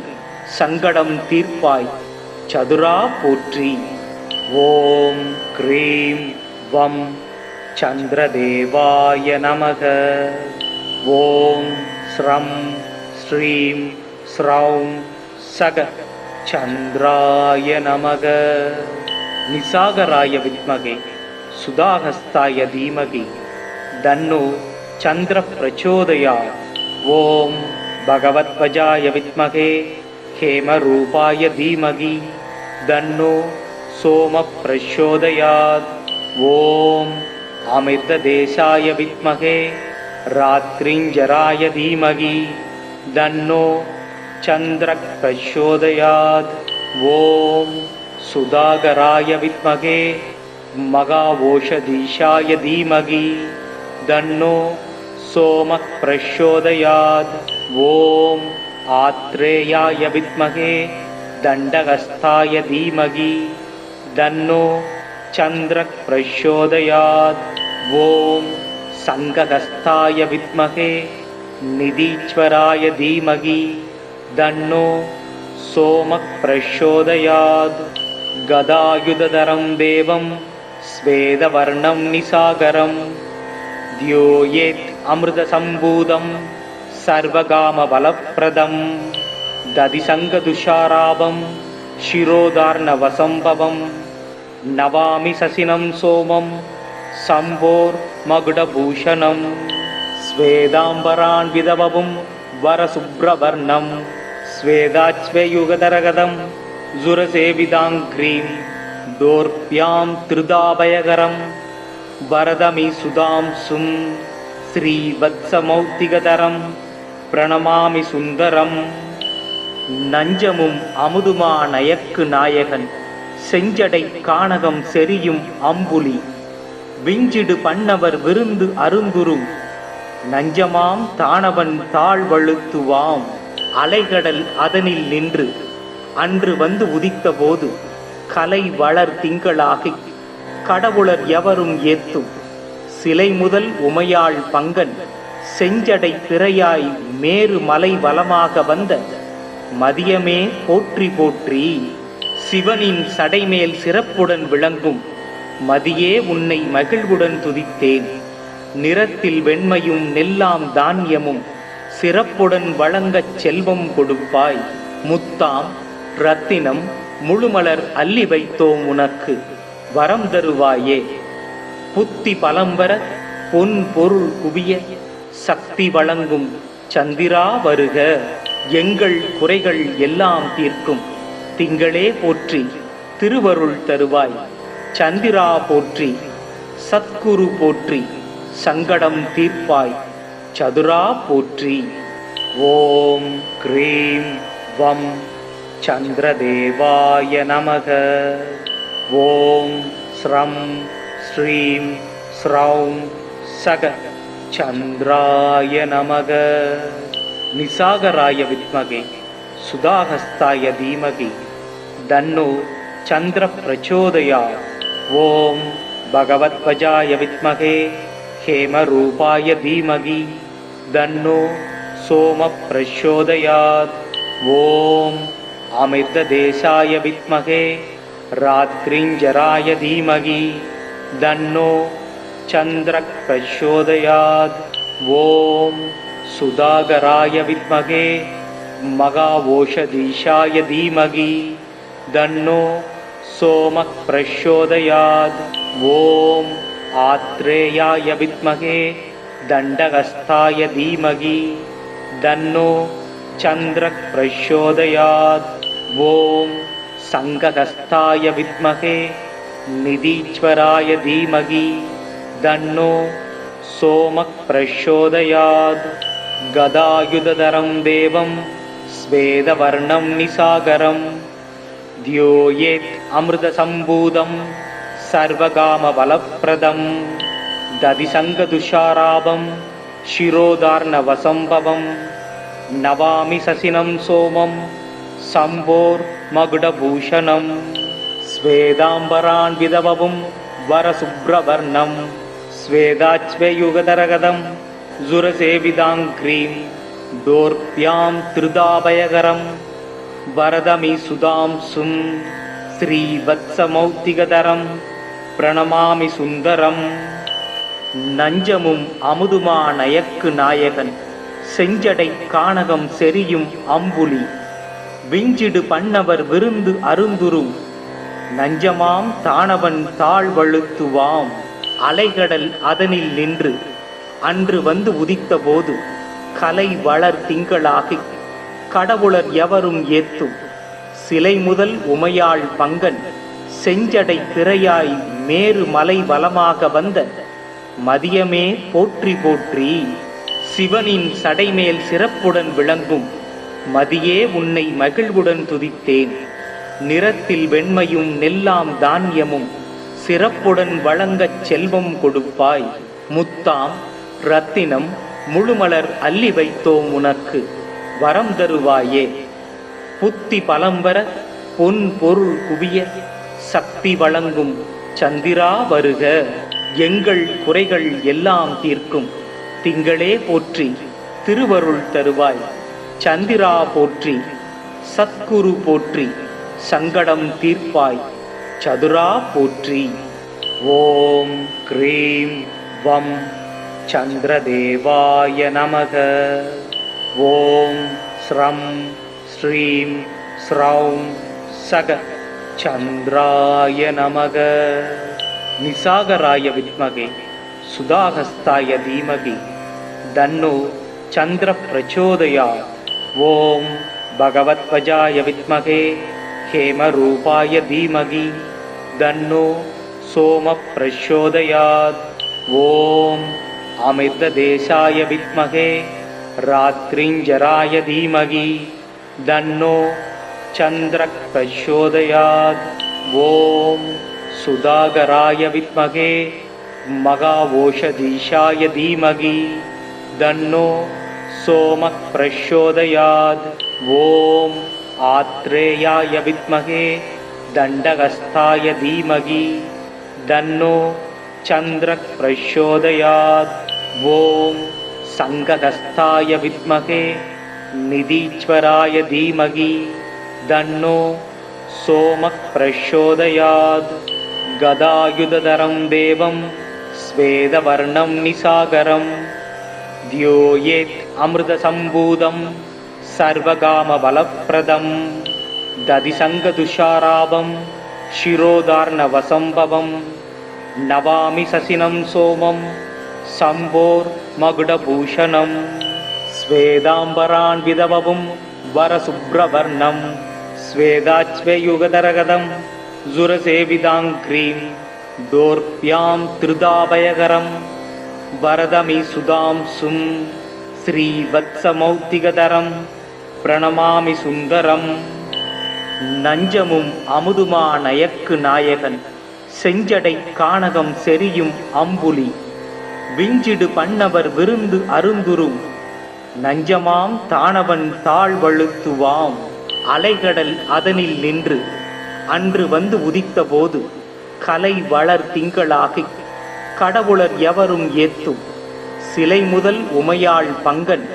Speaker 1: சங்கடம் தீர்ப்பாய் சதுரா போற்றி. ஓம் க்ரீம் வம் சந்திரதேவாய நமக. ஓம் ஸ்ரம் ஸ்ரீம் ஸ்ரௌம் சக சந்திராய நமக. நிசாகராய வித்மகே சுதாஹஸ்தாய தீமகி தன்னோ சந்திர பிரச்சோதயாத். ஓம் பகவத்வஜாய வித்மகே ஹேமரூபாய தீமகி தன்னோ சோம பிரச்சோதயாத். ஓம் அமிர்ததேசாய வித்மகே ராத்ரிஞ்சராய தீமகி தன்னோ சந்திர பிரச்சோதயாத். ஓம் சுதாகராய வித்மகே மகாவோஷதீஷாய தீமகி தன்னோ சோம பிரச்சோதயாத். ஓம் ஆத்ரேயாய வித்மகே தண்டஹஸ்தாய தீமகி தன்னோ சந்திர பிரச்சோதயாத். ஓம் சங்கஹஸ்தாய வித்மகே நிதீஸ்வராய தீமகி தன்னோ சோம பிரச்சோதயாத். கதாயுததரம் தேவம் ஸ்வேதவர்ணம் நிசாகரம் த்யோயேத் அமிர்தசம்பூதம் சர்வகாமபலப்ரதம் ததிசங்கதுஷாராபம் சிரோதார்ணவசம்பவம் நவாமி சசினம் சோமம் சம்போர் மகுடபூஷணம் ஸ்வேதாம்பரான் விதவவும் வரசுப்ரவர்ணம் ஸ்வேதாச்வயுகதரகதம் ஜுரசேவிதாங்க்ரீம் தோர்ப்யாம் திருதாபயகரம் வரதமி சுதாம்சும் ஸ்ரீவத்சமௌத்திகதரம் பிரணமாமி சுந்தரம். நஞ்சமும் அமுதுமா நயக்கு நாயகன் செஞ்சடை கானகம் செரியும் அம்புலி விஞ்சிடு பண்ணவர் விருந்து அருந்துரும் நஞ்சமாம் தானவன் தாழ்வழுத்துவாம் அலைகடல் அதனில் நின்று அன்று வந்து உதித்த போது கலை வளர் திங்களாகி கடவுளர் எவரும் ஏத்தும் சிலை முதல் உமையாள் பங்கன் செஞ்சடை திரையாய் மேரு மலை வலமாக வந்த மதியமே போற்றி போற்றி. சிவனின் சடைமேல் சிறப்புடன் விளங்கும் மதியே உன்னை மகிழ்வுடன் துதித்தேன். நிறத்தில் வெண்மையும் நெல்லாம் தானியமும் சிறப்புடன் வழங்கச் செல்வம் கொடுப்பாய். முத்தாம் ரத்தினம் முழுமலர் அள்ளி வைத்தோம் உனக்கு வரம் தருவாயே. புத்தி பலம்பர பொன் பொருள் குவிய சக்தி வழங்கும் சந்திரா வருக. எங்கள் குறைகள் எல்லாம் தீர்க்கும் திங்களே போற்றி திருவருள் தருவாய். சந்திரா போற்றி சத்குரு போற்றி சங்கடம் தீர்ப்பாய் சதுரா போற்றி. ஓம் க்ரீம் வம் சந்திரதேவாய நமக. ஓம் ஸ்ரம் ஸ்ரீம் ஸ்ரௌம் சக சந்திராய நமக. நிசாகராய வித்மகே சுதாஹஸ்தாய தீமகி தன்னோ சந்திர பிரச்சோதயாத். ஓம் பகவத்வஜாய வித்மகே ஹேமரூபாய தீமகி தன்னோ சோம பிரச்சோதயாத். ஓம் அமிர்ததேசாய வித்மகே ராத்ரிஞ்சராய தீமகி தன்னோ சந்திர பிரச்சோதயாத். ஓம் சுதாகராய வித்மகே மகாவோஷதீஷாய தீமகி தன்னோ சோம பிரச்சோதயாத். ஓம் ஆத்ரேயாய வித்மகே தண்டகஸ்தாய தீமகி தன்னோ சந்திர பிரச்சோதயாத். ஓம் சங்ககஸ்தாய வித்மகே நிதீஸ்வராய தீமகி தன்னோ சோம பிரச்சோதயாத். கதாயுததரம் தேவம் ஸ்வேதவர்ணம் நிசாகரம் த்யோயேத் அமிர்தசம்பூதம் சர்வகாமபலப்ரதம் ததிசங்கதுஷாராபம் சிரோதார்ணவசம்பவம் நவாமி சசினம் சோமம் சம்போர் மகுடபூஷணம் ஸ்வேதாம்பரான் விதவவும் வரசுப்ரவர்ணம் ஸ்வேதாச்வயுகதரகதம் ஜுரசேவிதாங்க்ரீம் தோர்ப்யாம் திருதாபயகரம் வரதமி சுதாம்சும் ஸ்ரீவத்சமௌத்திகதரம் பிரணமாமி சுந்தரம். நஞ்சமும் அமுதுமா நயக்கு நாயகன் செஞ்சடை கானகம் செரியும் அம்புலி விஞ்சிடு பண்ணவர் விருந்து அருந்துரும் நஞ்சமாம் தானவன் தாழ்வழுத்துவாம் அலைகடல் அதனில் நின்று அன்று வந்து உதித்த போது கலை வளர் திங்களாகி கடவுளர் எவரும் ஏத்தும் சிலை முதல் உமையாள் பங்கன் செஞ்சடை திரையாய் மேரு மலை வலமாக வந்த மதியமே போற்றி போற்றி. சிவனின் சடைமேல் சிறப்புடன் விளங்கும் மதியே உன்னை மகிழ்வுடன் துதித்தேன். நிறத்தில் வெண்மையும் நெல்லாம் தானியமும் சிறப்புடன் வழங்கச் செல்வம் கொடுப்பாய். முத்தாம் ரத்தினம் முழுமலர் அள்ளி வைத்தோம் உனக்கு வரம் தருவாயே. புத்தி பலம்பர பொன் பொருள் குவிய சக்தி வழங்கும் சந்திரா வருக. எங்கள் குறைகள் எல்லாம் தீர்க்கும் திங்களே போற்றி திருவருள் தருவாய். சந்திரா போற்றி சத்குரு போற்றி சங்கடம் தீர்ப்பாய் சதுரா போற்றி. ஓம் க்ரீம் வம் சந்திரதேவாய நமக. ஓம் ஸ்ரம் ஸ்ரீம் ஸ்ரௌம் சக சந்திராய நமக. நிசாகராய வித்மகே சுதாஹஸ்தாய தீமகி தன்னோ சந்திர பிரச்சோதயாத். ஓம் பகவத்வஜாய வித்மகே ஹேமரூபாய தீமகி தன்னோ சோம பிரச்சோதயாத். ஓம் அமிர்ததேசாய வித்மகே ராத்ரிஞ்சராய தீமகி தன்னோ சந்திர பிரச்சோதயாத். ஓம் சுதாகராய வித்மகே மகாவோஷதீஷாய தீமகி தன்னோ சோமக் பிரச்சோதயாத். ஓம் ஆத்ரேயாய வித்மகே தண்டகஸ்தாய தீமகி தன்னோ சந்திரக் பிரச்சோதயாத். ஓம் சங்ககஸ்தாய வித்மகே நிதீஸ்வராய தீமகி தன்னோ சோமக் பிரச்சோதயாத். கதாயுததரம் தேவம் ஸ்வேதவர்ணம் நிசாகரம் த்யோயேத் அமிர்தசம்பூதம் சர்வகாமபலப்ரதம். ததிசங்கதுஷாராபம் சிரோதார்ணவசம்பவம் நவாமி சசினம் சோமம் சம்போர் மகுடபூஷணம். ஸ்வேதாம்பரான் விதவவும் வரசுப்ரவர்ணம் ஸ்வேதாச்வயுகதரகதம் ஜுரசேவிதாங்க்ரீம் தோர்ப்யாம் திருதாபயகரம் வரதமி சுதாம்சும் ஸ்ரீவத்சமௌத்திகதரம் பிரணமாமி சுந்தரம். நஞ்சமும் அமுதுமா நயக்கு நாயகன் செஞ்சடை கானகம் செரியும் அம்புலி விஞ்சிடு பண்ணவர் விருந்து அருந்துரும் நஞ்சமாம் தானவன் தாழ்வழுத்துவாம். அலைகடல் அதனில் நின்று அன்று வந்து உதித்த போது கலை வளர் திங்களாகி கடவுளர் எவரும் ஏத்தும் சிலை முதல் உமையாள் பங்கன்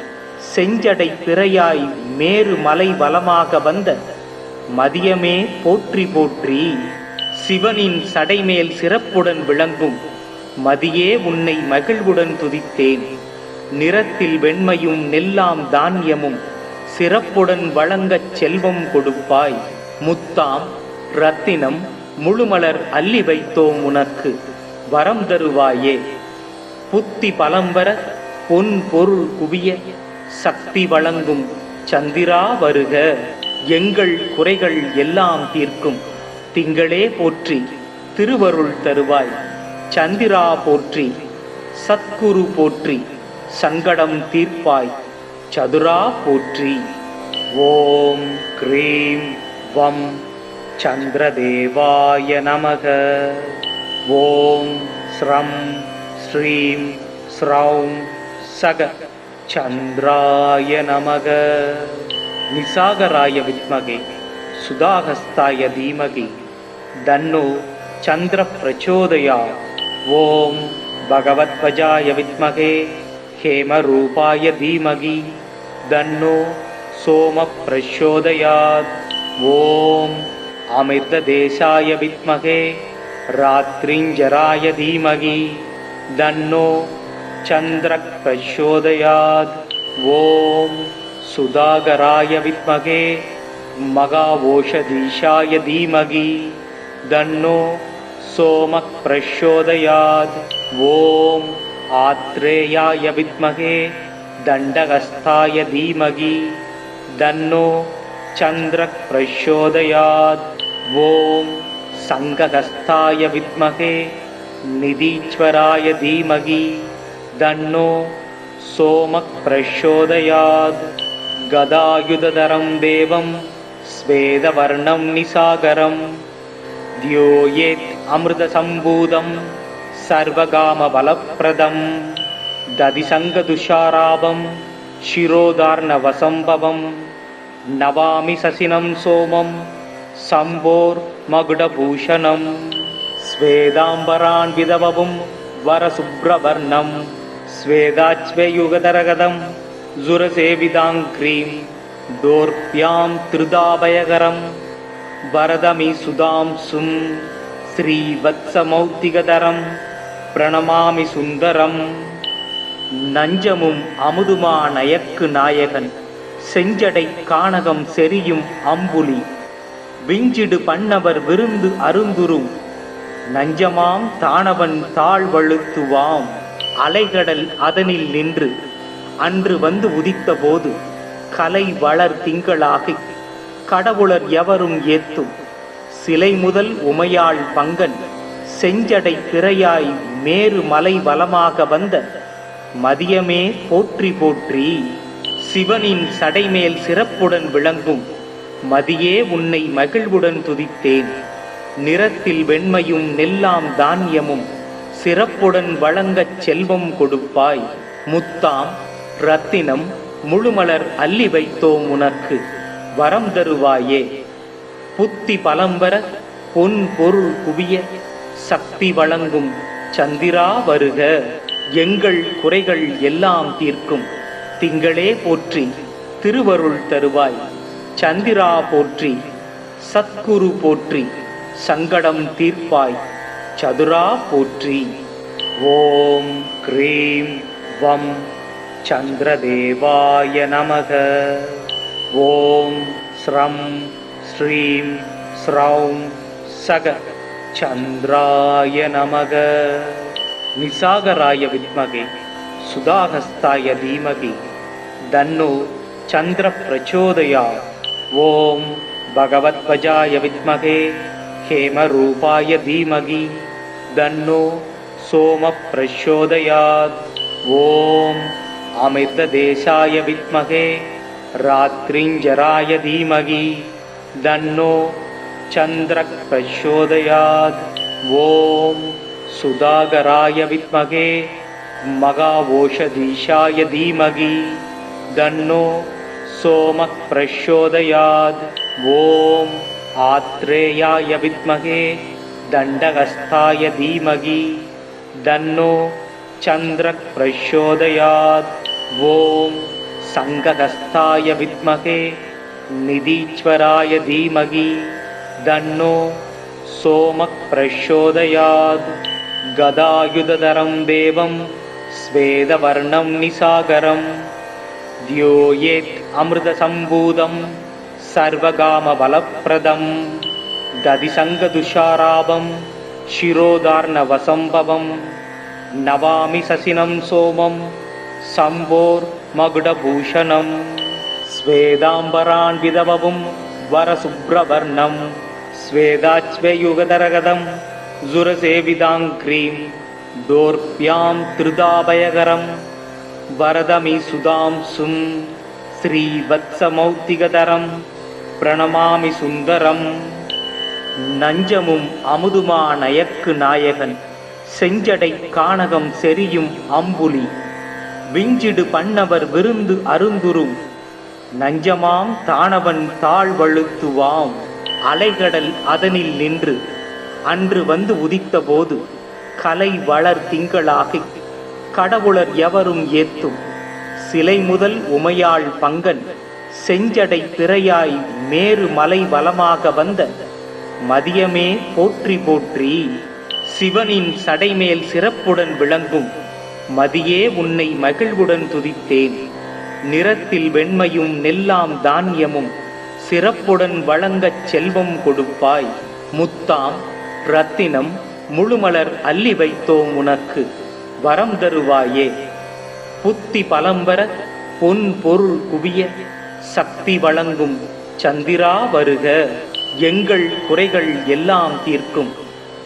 Speaker 1: செஞ்சடை பிறையாய் மேரு மலை வலமாக வந்த மதியமே போற்றி போற்றி. சிவனின் சடைமேல் சிறப்புடன் விளங்கும் மதியே உன்னை மகிழ்வுடன் துதித்தேன். நிறத்தில் வெண்மையும் நெல்லாம் தானியமும் சிறப்புடன் வழங்கச் செல்வம் கொடுப்பாய். முத்தாம் ரத்தினம் முழுமலர் அள்ளி வைத்தோம் உனக்கு வரம் தருவாயே. புத்தி பலம்பர பொன் பொருள் குவிய சக்தி வழங்கும் சந்திரா வருக. எங்கள் குறைகள் எல்லாம் தீர்க்கும் திங்களே போற்றி திருவருள் தருவாய். சந்திரா போற்றி சத்குரு போற்றி சங்கடம் தீர்ப்பாய் சதுரா போற்றி. ஓம் க்ரீம் வம் சந்திரதேவாய நமக. ஓம் ஸ்ரம் ஸ்ரீம் ஸ்ரௌம் சக சந்திராய நமக. நிசாகராய வித்மகே சுதாகஸ்தாய தீமகி தன்னோ சந்திர பிரச்சோதயாத். ஓம் பகவத்வஜாய வித்மகே ஹேமரூபாய தீமகி தன்னோ சோம பிரச்சோதயாத். ஓம் அமிர்ததேசாய வித்மகே ராத்ரிஞ்சராய தீமகி தன்னோ சந்திரக் பிரச்சோதயாத். ஓம் சுதாகராய வித்மகே மகாவோஷதீஷாய தீமகி தன்னோ சோமக் பிரச்சோதயாத். ஓம் ஆத்ரேயாய வித்மகே தண்டகஸ்தாய தீமகி தன்னோ சந்திரக் பிரச்சோதயாத். ஓம் சங்ககஸ்தாய வித்மகே நிதீஸ்வராய தீமகி தன்னோ சோமக் பிரச்சோதயாத். கதாயுததரம் தேவம் ஸ்வேதவர்ணம் நிசாகரம் த்யோயேத் அமிர்தசம்பூதம் சர்வகாமபலப்ரதம். ததிசங்கதுஷாராபம் சிரோதார்ணவசம்பவம் நவாமி சசினம் சோமம் சம்போர் மகுடபூஷணம். ஸ்வேதாம்பரான் விதவவும் வரசுப்ரவர்ணம் ஸ்வேதாச்வயுகதரகதம் ஜுரசேவிதாங்க்ரீம் தோர்ப்யாம் திருதாபயகரம் வரதமி சுதாம்சும் ஸ்ரீவத்சமௌத்திகதரம் பிரணமாமி சுந்தரம். நஞ்சமும் அமுதுமா நயக்கு நாயகன் செஞ்சடை கானகம் செரியும் அம்புலி விஞ்சிடு பண்ணவர் விருந்து அருந்துரும் நஞ்சமாம் தானவன் தாழ்வழுத்துவாம். அலைகடல் அதனில் நின்று அன்று வந்து உதித்த போது கலை வளர் திங்களாகி கடவுளர் எவரும் ஏத்தும் சிலை முதல் உமையாள் பங்கன் செஞ்சடை பிறையாய் மேரு மலை வலமாக வந்த மதியமே போற்றி போற்றி. சிவனின் சடைமேல் சிறப்புடன் விளங்கும் மதியே உன்னை மகிழ்வுடன் துதித்தேன். நிறத்தில் வெண்மையும் நெல்லாம் தானியமும் சிறப்புடன் வழங்கச் செல்வம் கொடுப்பாய். முத்தாம் ரத்தினம் முழுமலர் அள்ளி வைத்தோம் உனக்கு, வரம் தருவாயே. புத்தி பலம்பர பொன் பொருள் குவிய, சக்தி வழங்கும் சந்திரா வருக. எங்கள் குறைகள் எல்லாம் தீர்க்கும் திங்களே போற்றி, திருவருள் தருவாய். சந்திரா போற்றி, சத்குரு போற்றி, சங்கடம் தீர்ப்பாய். சதுரா போற்றி. ஓம் க்ரீம் வம் சந்திரதேவாய நமக. ஓம் ஸ்ரம் ஸ்ரீம் ஸ்ரௌம் சக சந்திராய நமக. நிசாகராய வித்மகே சுதாகஸ்தாய தீமகி தன்னோ சந்திர பிரச்சோதயாத். ஓம் பகவத்வஜாய வித்மகே ஹேமரூபாய தீமகி தன்னோ சோம பிரச்சோதயாத். ஓம் அமிர்ததேசாய வித்மகே ராத்ரிஞ்சராய தீமகி தன்னோ சந்திர பிரச்சோதயாத். ஓம் சுதாகராய வித்மகே மகாவோஷதீஷாய தீமகி தன்னோ சோம பிரச்சோதயாத். ஓம் ஆத்ரேயாய வித்மகே தண்டஹஸ்தாய தீமகி தன்னோ சந்திர பிரச்சோதயாத். ஓம் சங்கஹஸ்தாய வித்மகே நிதீஸ்வராய தீமகி தன்னோ சோம பிரச்சோதயாத். கதாயுததரம் தேவம் ஸ்வேதவர்ணம் நிசாகரம் த்யோயேத் அமிர்தசம்பூதம் சர்வகாமபலப்ரதம். ததிசங்கதுஷாராபம் சிரோதார்ணவசம்பவம் நவாமி சசினம் சோமம் சம்போர் மகுடபூஷணம். ஸ்வேதாம்பரான் விதவவும் வரசுப்ரவர்ணம் ஸ்வேதாச்வயுகதரகதம் ஜுரசேவிதாங்க்ரீம் தோர்ப்யாம் திருதாபயகரம் வரதமி சுதாம்சும் ஸ்ரீவத்சமௌத்திகதரம் பிரணமாமி சுந்தரம். நஞ்சமும் அமுதுமா நயக்கு நாயகன் செஞ்சடை கானகம் செரியும் அம்புலி விஞ்சிடு பண்ணவர் விருந்து அருந்துரும் நஞ்சமாம் தானவன் தாழ்வழுத்துவாம். அலைகடல் அதனில் நின்று அன்று வந்து உதித்த போது கலை வளர் திங்களாகி கடவுளர் எவரும் ஏத்தும் சிலை முதல் உமையாள் பங்கன் செஞ்சடை திரையாய் மேரு மலை வலமாக வந்த மதியமே போற்றி போற்றி. சிவனின் சடைமேல் சிறப்புடன் விளங்கும் மதியே உன்னை மகிழ்வுடன் துதித்தேன். நிறத்தில் வெண்மையும் நெல்லாம் தானியமும் சிறப்புடன் வழங்கச் செல்வம் கொடுப்பாய். முத்தாம் ரத்தினம் முழுமலர் அள்ளி வைத்தோம் உனக்கு, வரம் தருவாயே. புத்தி பலம்பர பொன் பொருள் குவிய, சக்தி வழங்கும் சந்திரா வருக. எங்கள் குறைகள் எல்லாம் தீர்க்கும்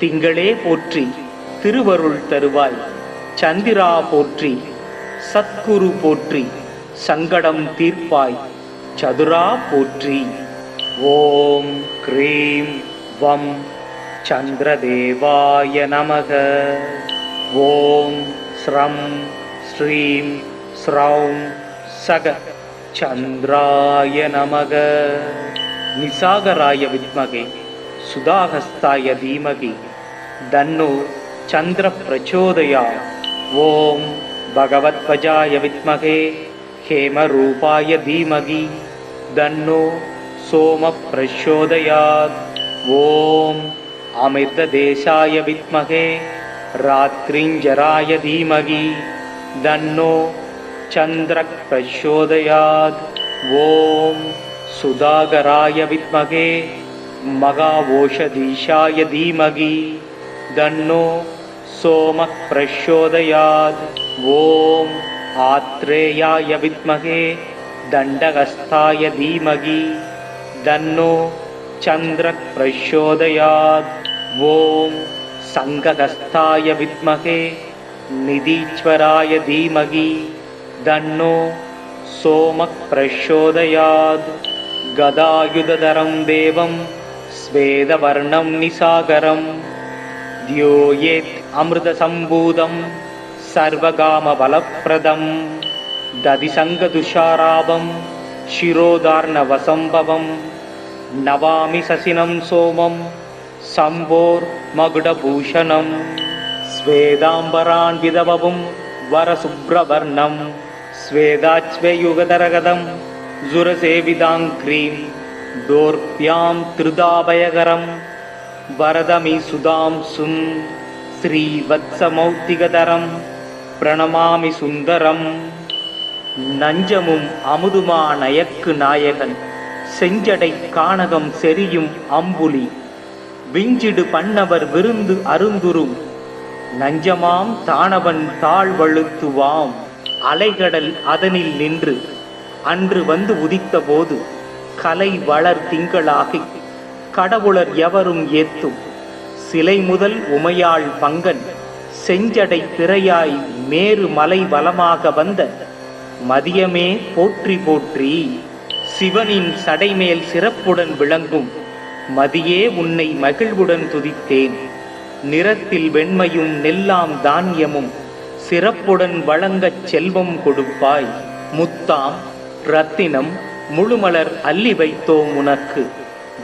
Speaker 1: திங்களே போற்றி, திருவருள் தருவாய். சந்திரா போற்றி, சத்குரு போற்றி, சங்கடம் தீர்ப்பாய். சதுரா போற்றி. ஓம் க்ரீம் வம் சந்திரதேவாய நமக. ஓம் ஸ்ரம் ஸ்ரீம் ஸ்ரௌம் சக சந்திராய நமக. நிசாகராய வித்மகே சுதாகஸ்தாய தீமகி தன்னோ சந்திர பிரச்சோதயாத். ஓம் பகவத்வஜாய வித்மகே ஹேமரூபாய தீமகி தன்னோ சோம பிரச்சோதயாத். ஓம் அமிர்ததேசாய வித்மகே ராத்ரிஞ்சராய தீமகி தன்னோ சந்திர பிரச்சோதயாத். ஓம் சுதாகராய வித்மகே மகாவோஷதீஷாய தீமகி தன்னோ சோம பிரச்சோதயாத். ஓம் ஆத்ரேயாய வித்மகே தண்டஹஸ்தாய தீமகி தன்னோ சந்திர பிரச்சோதயாத். ஓம் சங்கஹஸ்தாய வித்மகே நிதீஸ்வராய தீமகி தன்னோ சோம பிரச்சோதயாத். கதாயுததரம் தேவம் ஸ்வேதவர்ணம் நிசாகரம் த்யோயேத் அமிர்தசம்பூதம் சர்வகாம பலப்பிரதம் ததிசங்கதுஷாராபம் சிரோதார்ண வசம்பவம் நவாமி சசினம் சோமம் சம்போர் மகுடபூஷணம் ஸ்வேதாம்பரான் விதவவும் வரசுப்ரவர்ணம் ஸ்வேதாச்வயுகதரகதம் ஜுரசேவிதாங்க்ரீம் தோர்ப்யாம் திருதாபயகரம் வரதமி சுதாம் சும் ஸ்ரீவத்சமௌத்திகதரம் பிரணமாமி சுந்தரம். நஞ்சமும் அமுதுமா நயக்கு நாயகன் செஞ்சடை கானகம் செரியும் அம்புலி விஞ்சிடு பண்ணவர் விருந்து அருந்துரும் நஞ்சமாம் தானவன் தாழ்வழுத்துவாம் அலைகடல் அதனில் நின்று அன்று வந்து உதித்த போது கலை வளர் திங்களாகி கடவுளர் எவரும் ஏத்தும் சிலை முதல் உமையாள் பங்கன் செஞ்சடை திரையாய் மேரு மலை வலமாக வந்த மதியமே போற்றி போற்றி. சிவனின் சடைமேல் சிறப்புடன் விளங்கும் மதியே உன்னை மகிழ்வுடன் துதித்தேன். நிறத்தில் வெண்மையும் நெல்லாம் தானியமும் சிறப்புடன் வழங்கச் செல்வம் கொடுப்பாய். முத்தாம் ரத்தினம் முழுமலர் அள்ளி வைத்தோம் உனக்கு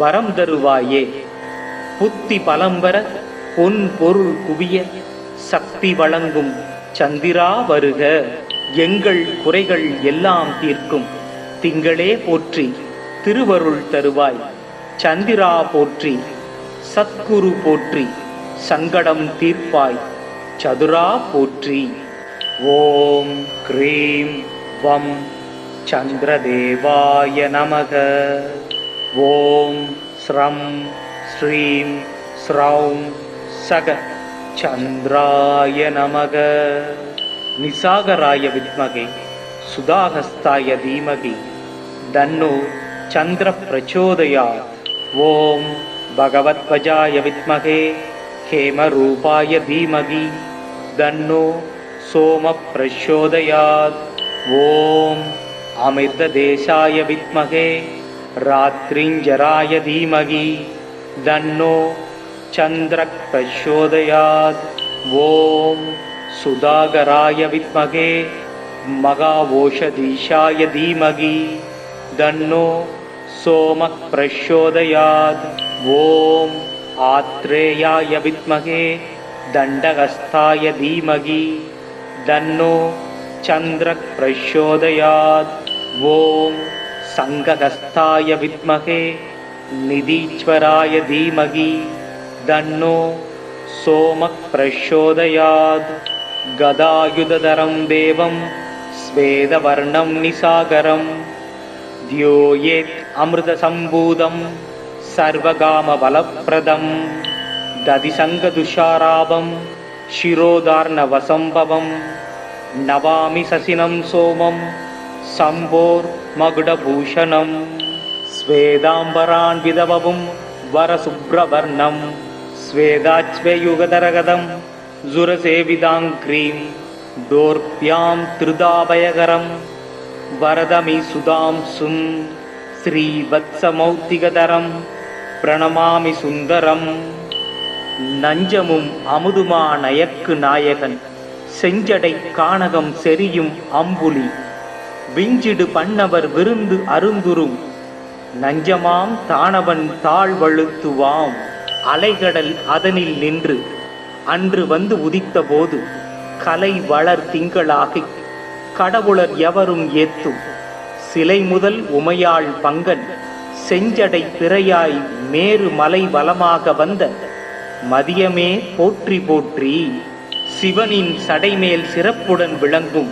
Speaker 1: வரம் தருவாயே. புத்தி பலம்பர பொன் பொருள் குவிய சக்தி வழங்கும் சந்திரா வருக. எங்கள் குறைகள் எல்லாம் தீர்க்கும் திங்களே போற்றி திருவருள் தருவாய். சந்திரா போற்றி சத்குரு போற்றி சங்கடம் தீர்ப்பாய் சதுரா போற்றி. ஓம் க்ரீம் வம் சந்திரதேவாய நமக. ஓம் ஸ்ரம் ஸ்ரீம் ஸ்ரௌம் சக சந்திராய நமக. நிசாகராய வித்மகே சுதாகஸ்தாய தீமகி தன்னோ சந்திர பிரச்சோதயாத். ஓம் பகவத்வஜாய வித்மகே ஹேமரூபாய தீமகி தன்னோ சோம பிரச்சோதயாத். ஓம் அமிர்ததேசாய வித்மகே ராத்ரிஞ்சராய தீமகி தன்னோ சந்திர பிரச்சோதயாத். ஓம் சுதாகராய வித்மகே மகாவோஷதீஷாய தீமகி தன்னோ சோம பிரச்சோதயாத். ஓம் ஆத்ரேயாய வித்மகே தண்டகஸ்தாய தீமகி தன்னோ சந்திர பிரச்சோதயாத். ஓம் சங்ககஸ்தாய வித்மகே நிதீஸ்வராய தீமகி தன்னோ சோம பிரச்சோதயாத். கதாயுததரம் தேவம் ஸ்வேதவர்ணம் நிசாகரம் த்யோயேத் அமிர்தசம்பூதம் சர்வகாம பலப்பிரதம் ததிசங்கதுஷாராபம் சிரோதார்ண வசம்பவம் நவாமி சசினம் சோமம் சம்போர் மகுடபூஷணம் ஸ்வேதாம்பரான் விதவவும் வரசுப்ரவர்ணம் ஸ்வேதாச்வயுகதரகதம் ஜுரசேவிதாங்க்ரீம் தோர்ப்யாம் திருதாபயகரம் வரதமி சுதாம் சும் ஸ்ரீவத்சமௌத்திகதரம் பிரணமாமி சுந்தரம். நஞ்சமும் அமுதுமா நயக்கு நாயகன் செஞ்சடை கானகம் செரியும் அம்புலி விஞ்சிடு பண்ணவர் விருந்து அருந்துரும் நஞ்சமாம் தானவன் தாழ்வழுத்துவாம் அலைகடல் அதனில் நின்று அன்று வந்து உதித்த போது கலை வளர் திங்களாகி கடவுளர் எவரும் ஏத்தும் சிலை முதல் உமையாள் பங்கன் செஞ்சடை திரையாய் மேரு மலை வலமாக வந்த மதியமே போற்றி போற்றி. சிவனின் சடைமேல் சிறப்புடன் விளங்கும்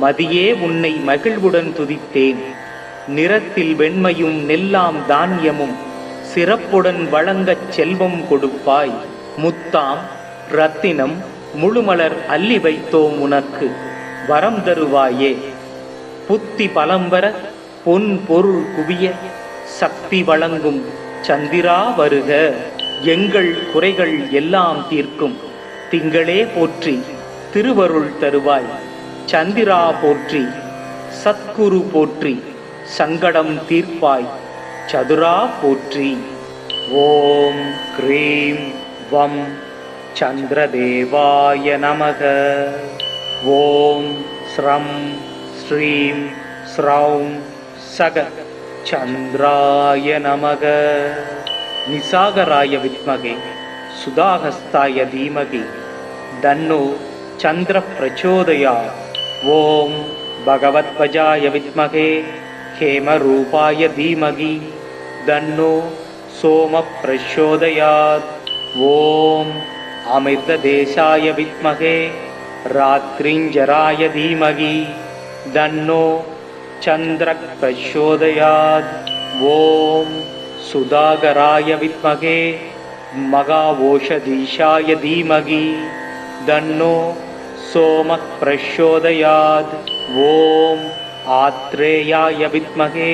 Speaker 1: மதியே உன்னை மகிழ்வுடன் துதித்தேன். நிறத்தில் வெண்மையும் நெல்லாம் தானியமும் சிறப்புடன் வழங்கச் செல்வம் கொடுப்பாய். முத்தாம் ரத்தினம் முழுமலர் அள்ளி வைத்தோம் உனக்கு வரம் தருவாயே. புத்தி பலம்பர பொன் பொருள் குவிய சக்தி வழங்கும் சந்திரா வருக. எங்கள் குறைகள் எல்லாம் தீர்க்கும் திங்களே போற்றி திருவருள் தருவாய். சந்திரா போற்றி சத்குரு போற்றி சங்கடம் தீர்ப்பாய் சதுரா போற்றி. ஓம் க்ரீம் வம் சந்திரதேவாய நமக. ஓம் ஸ்ரம் ஸ்ரீம் ஸ்ரௌம் சக சந்திராய நமக. நிசாகராய வித்மகே சுதாஹஸ்தாய தீமகி தன்னோ சந்திர பிரச்சோதயாத். ஓம் பகவத்வஜாய வித்மகே ஹேமரூபாய தீமகி தன்னோ சோம பிரச்சோதயாத். ஓம் அமிர்ததேசாய வித்மகே ராத்ரிஞ்சராய தீமகி தன்னோ சந்திர பிரச்சோதயாத். ஓம் சுதாகராய வித்மகே மகாவோஷதீஷாய தீமகி தன்னோ சோம பிரச்சோதயாத். ஓம் ஆத்ரேயாய வித்மகே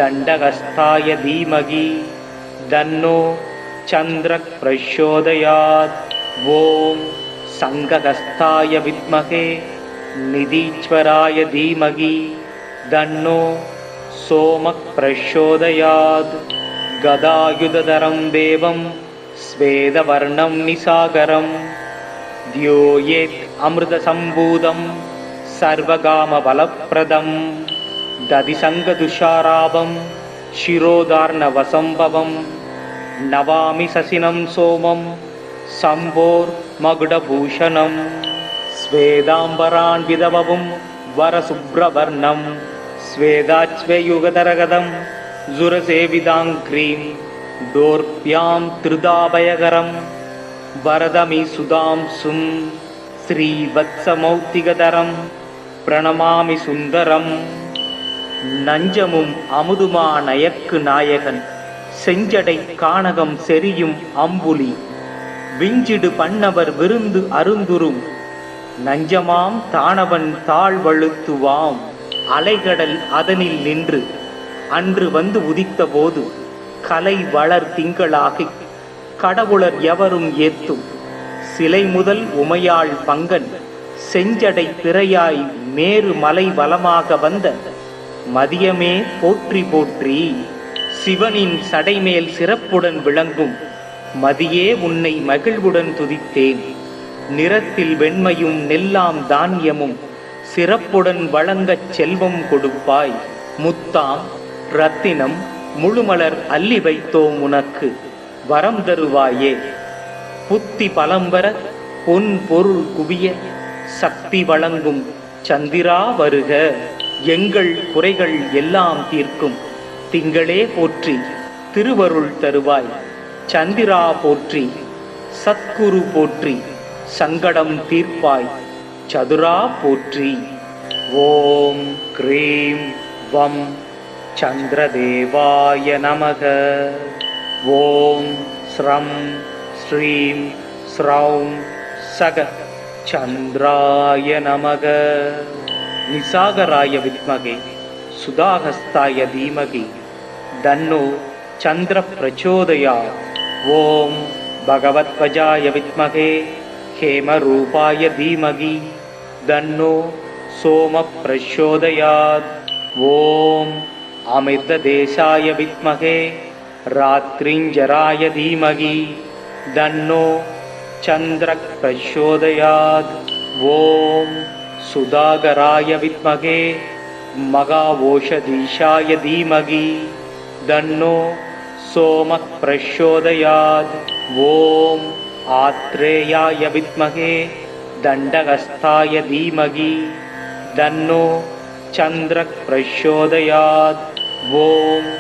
Speaker 1: தண்டகஸ்தாய தீமகி தன்னோ சந்திர பிரச்சோதயாத். ஓம் சங்ககஸ்தாய வித்மகே நிதீஸ்வராய தீமகி தன்னோ சோம பிரச்சோதயாத். கதாயுததரம் தேவம் ஸ்வேதவர்ணம் நிசாகரம் த்யோயேத் அமிர்தசம்பூதம் சர்வகாமபலப்ரதம் ததிசங்கதுஷாராபம் சிரோதார்ணவசம்பவம் நவாமி சசினம் சோமம் சம்போர் மகுடபூஷணம் ஸ்வேதாம்பரான் விதவவும் வரசுப்ரவர்ணம் ஸ்வேதாச்வயுகதரகதம் ஜுரசேவிதாங்க்ரீம் தோர்ப்யாம் திருதாபயகரம் வரதமி சுதாம்சும் ஸ்ரீவத்சமௌத்திகதரம் பிரணமாமி சுந்தரம். நஞ்சமும் அமுதுமா நயக்கு நாயகன் செஞ்சடை கானகம் செரியும் அம்புலி விஞ்சிடு பண்ணவர் விருந்து அருந்துரும் நஞ்சமாம் தானவன் தாழ்வழுத்துவாம். அலைகடல் அதனில் நின்று அன்று வந்து உதித்த போது கலை வளர் திங்களாகி கடவுளர் எவரும் ஏத்தும் சிலை முதல் உமையாள் பங்கன் செஞ்சடை திரையாய் மேரு மலை வலமாக வந்த மதியமே போற்றி போற்றி. சிவனின் சடைமேல் சிறப்புடன் விளங்கும் மதியே உன்னை மகிழ்வுடன் துதித்தேன். நிறத்தில் வெண்மையும் நெல்லாம் தானியமும் சிறப்புடன் வழங்கச் செல்வம் கொடுப்பாய். முத்தாம் ரத்தினம் முழுமலர் அள்ளி வைத்தோம் உனக்கு வரம் தருவாயே. புத்தி பலம்பர பொன் பொருள் குவிய சக்தி வழங்கும் சந்திரா வருக. எங்கள் குறைகள் எல்லாம் தீர்க்கும் திங்களே போற்றி திருவருள் தருவாய். சந்திரா போற்றி சத்குரு போற்றி சங்கடம் தீர்ப்பாய் சதுரா போற்றி. ஓம் க்ரீம் வம் சந்திரதேவாய நமக. ஓம் ஸ்ரம் ஸ்ரீம் ஸ்ரௌம் சக சந்திராய நமக. நிசாகராய வித்மகே சுதாஹஸ்தாய தீமகி தன்னோ சந்திர பிரச்சோதயாத். ஓம் பகவத்வஜாய வித்மகே ஹேமரூபாய தீமகி தன்னோ சோம பிரச்சோதயாத். ஓம் அமிர்ததேசாய வித்மகே ராத்ரிஞ்சராய தீமகி தன்னோ சந்திர பிரச்சோதயாத். ஓம் சுதாகராய வித்மகே மகாவோஷதீஷாய தீமகி தன்னோ சோம பிரச்சோதயாத். ஓம் ஆத்ரேயாய வித்மகே தண்டகஸ்தாய தீமகி தன்னோ சந்திர பிரச்சோதயாத். ஓம்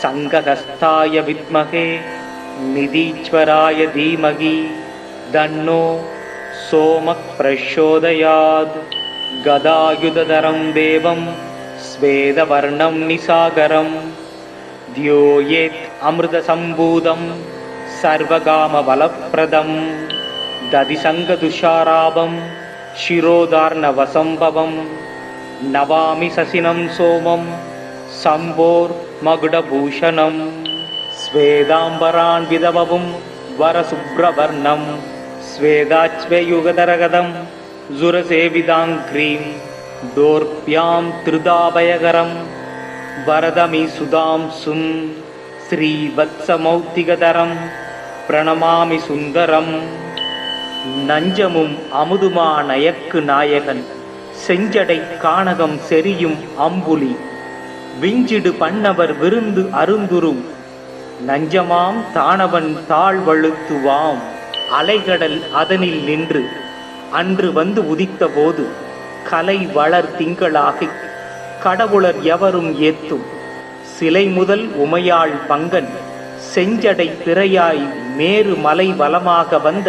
Speaker 1: சங்ககஸ்தாய வித்மகே நிதீஸ்வராய தீமகி தன்னோ சோம பிரச்சோதயாத். கதாயுததரம் தேவம் ஸ்வேதவர்ணம் நிசாகரம் த்யோயேத் அமிர்தசம்பூதம் சர்வகாமபலப்ரதம் ததிசங்கதுஷாராபம் சிரோதார்ணவசம்பவம் நவாமி சசினம் சோமம் சம்போர் மகுடபூஷணம் ஸ்வேதாம்பரான் விதவவும் வரசுப்ரவர்ணம் ஸ்வேதாச்வயுகதரகதம் ஜுரசேவிதாங்க்ரீம் தோர்ப்யாம் திருதாபயகரம் வரதமி சுதாம்சும் ஸ்ரீவத்சமௌத்திகதரம் பிரணமாமி சுந்தரம். நஞ்சமும் அமுதுமா நயக்கு நாயகன் செஞ்சடை கானகம் செரியும் அம்புலி விஞ்சிடு பண்ணவர் விருந்து அருந்துரும் நஞ்சமாம் தானவன் தாழ்வழுத்துவாம். அலைகடல் அதனில் நின்று அன்று வந்து உதித்த போது கலை வளர் திங்களாகி கடவுளர் எவரும் ஏத்தும் சிலை முதல் உமையாள் பங்கன் செஞ்சடை பிறையாய் மேரு மலை வலமாக வந்த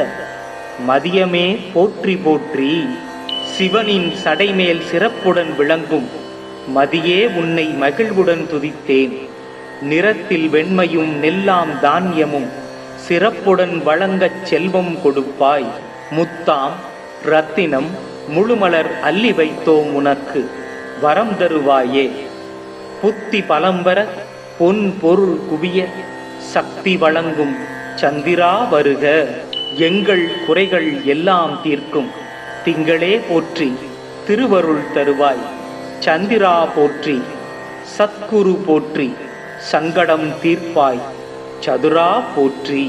Speaker 1: மதியமே போற்றி போற்றி. சிவனின் சடைமேல் சிறப்புடன் விளங்கும் மதியே உன்னை மகிழ்வுடன் துதித்தேன். நிறத்தில் வெண்மையும் நெல்லாம் தானியமும் சிறப்புடன் வழங்கச் செல்வம் கொடுப்பாய். முத்தாம் இரத்தினம் முழுமலர் அள்ளி வைத்தோம் உனக்கு வரம் தருவாயே. புத்தி பலம்பர பொன் பொருள் குவிய சக்தி வழங்கும் சந்திரா வருக. எங்கள் குறைகள் எல்லாம் தீர்க்கும் திங்களே போற்றி திருவருள் தருவாய். சந்திரா போற்றி சத்குரு போற்றி சங்கடம் தீர்ப்பாய். சதுரா போற்றி.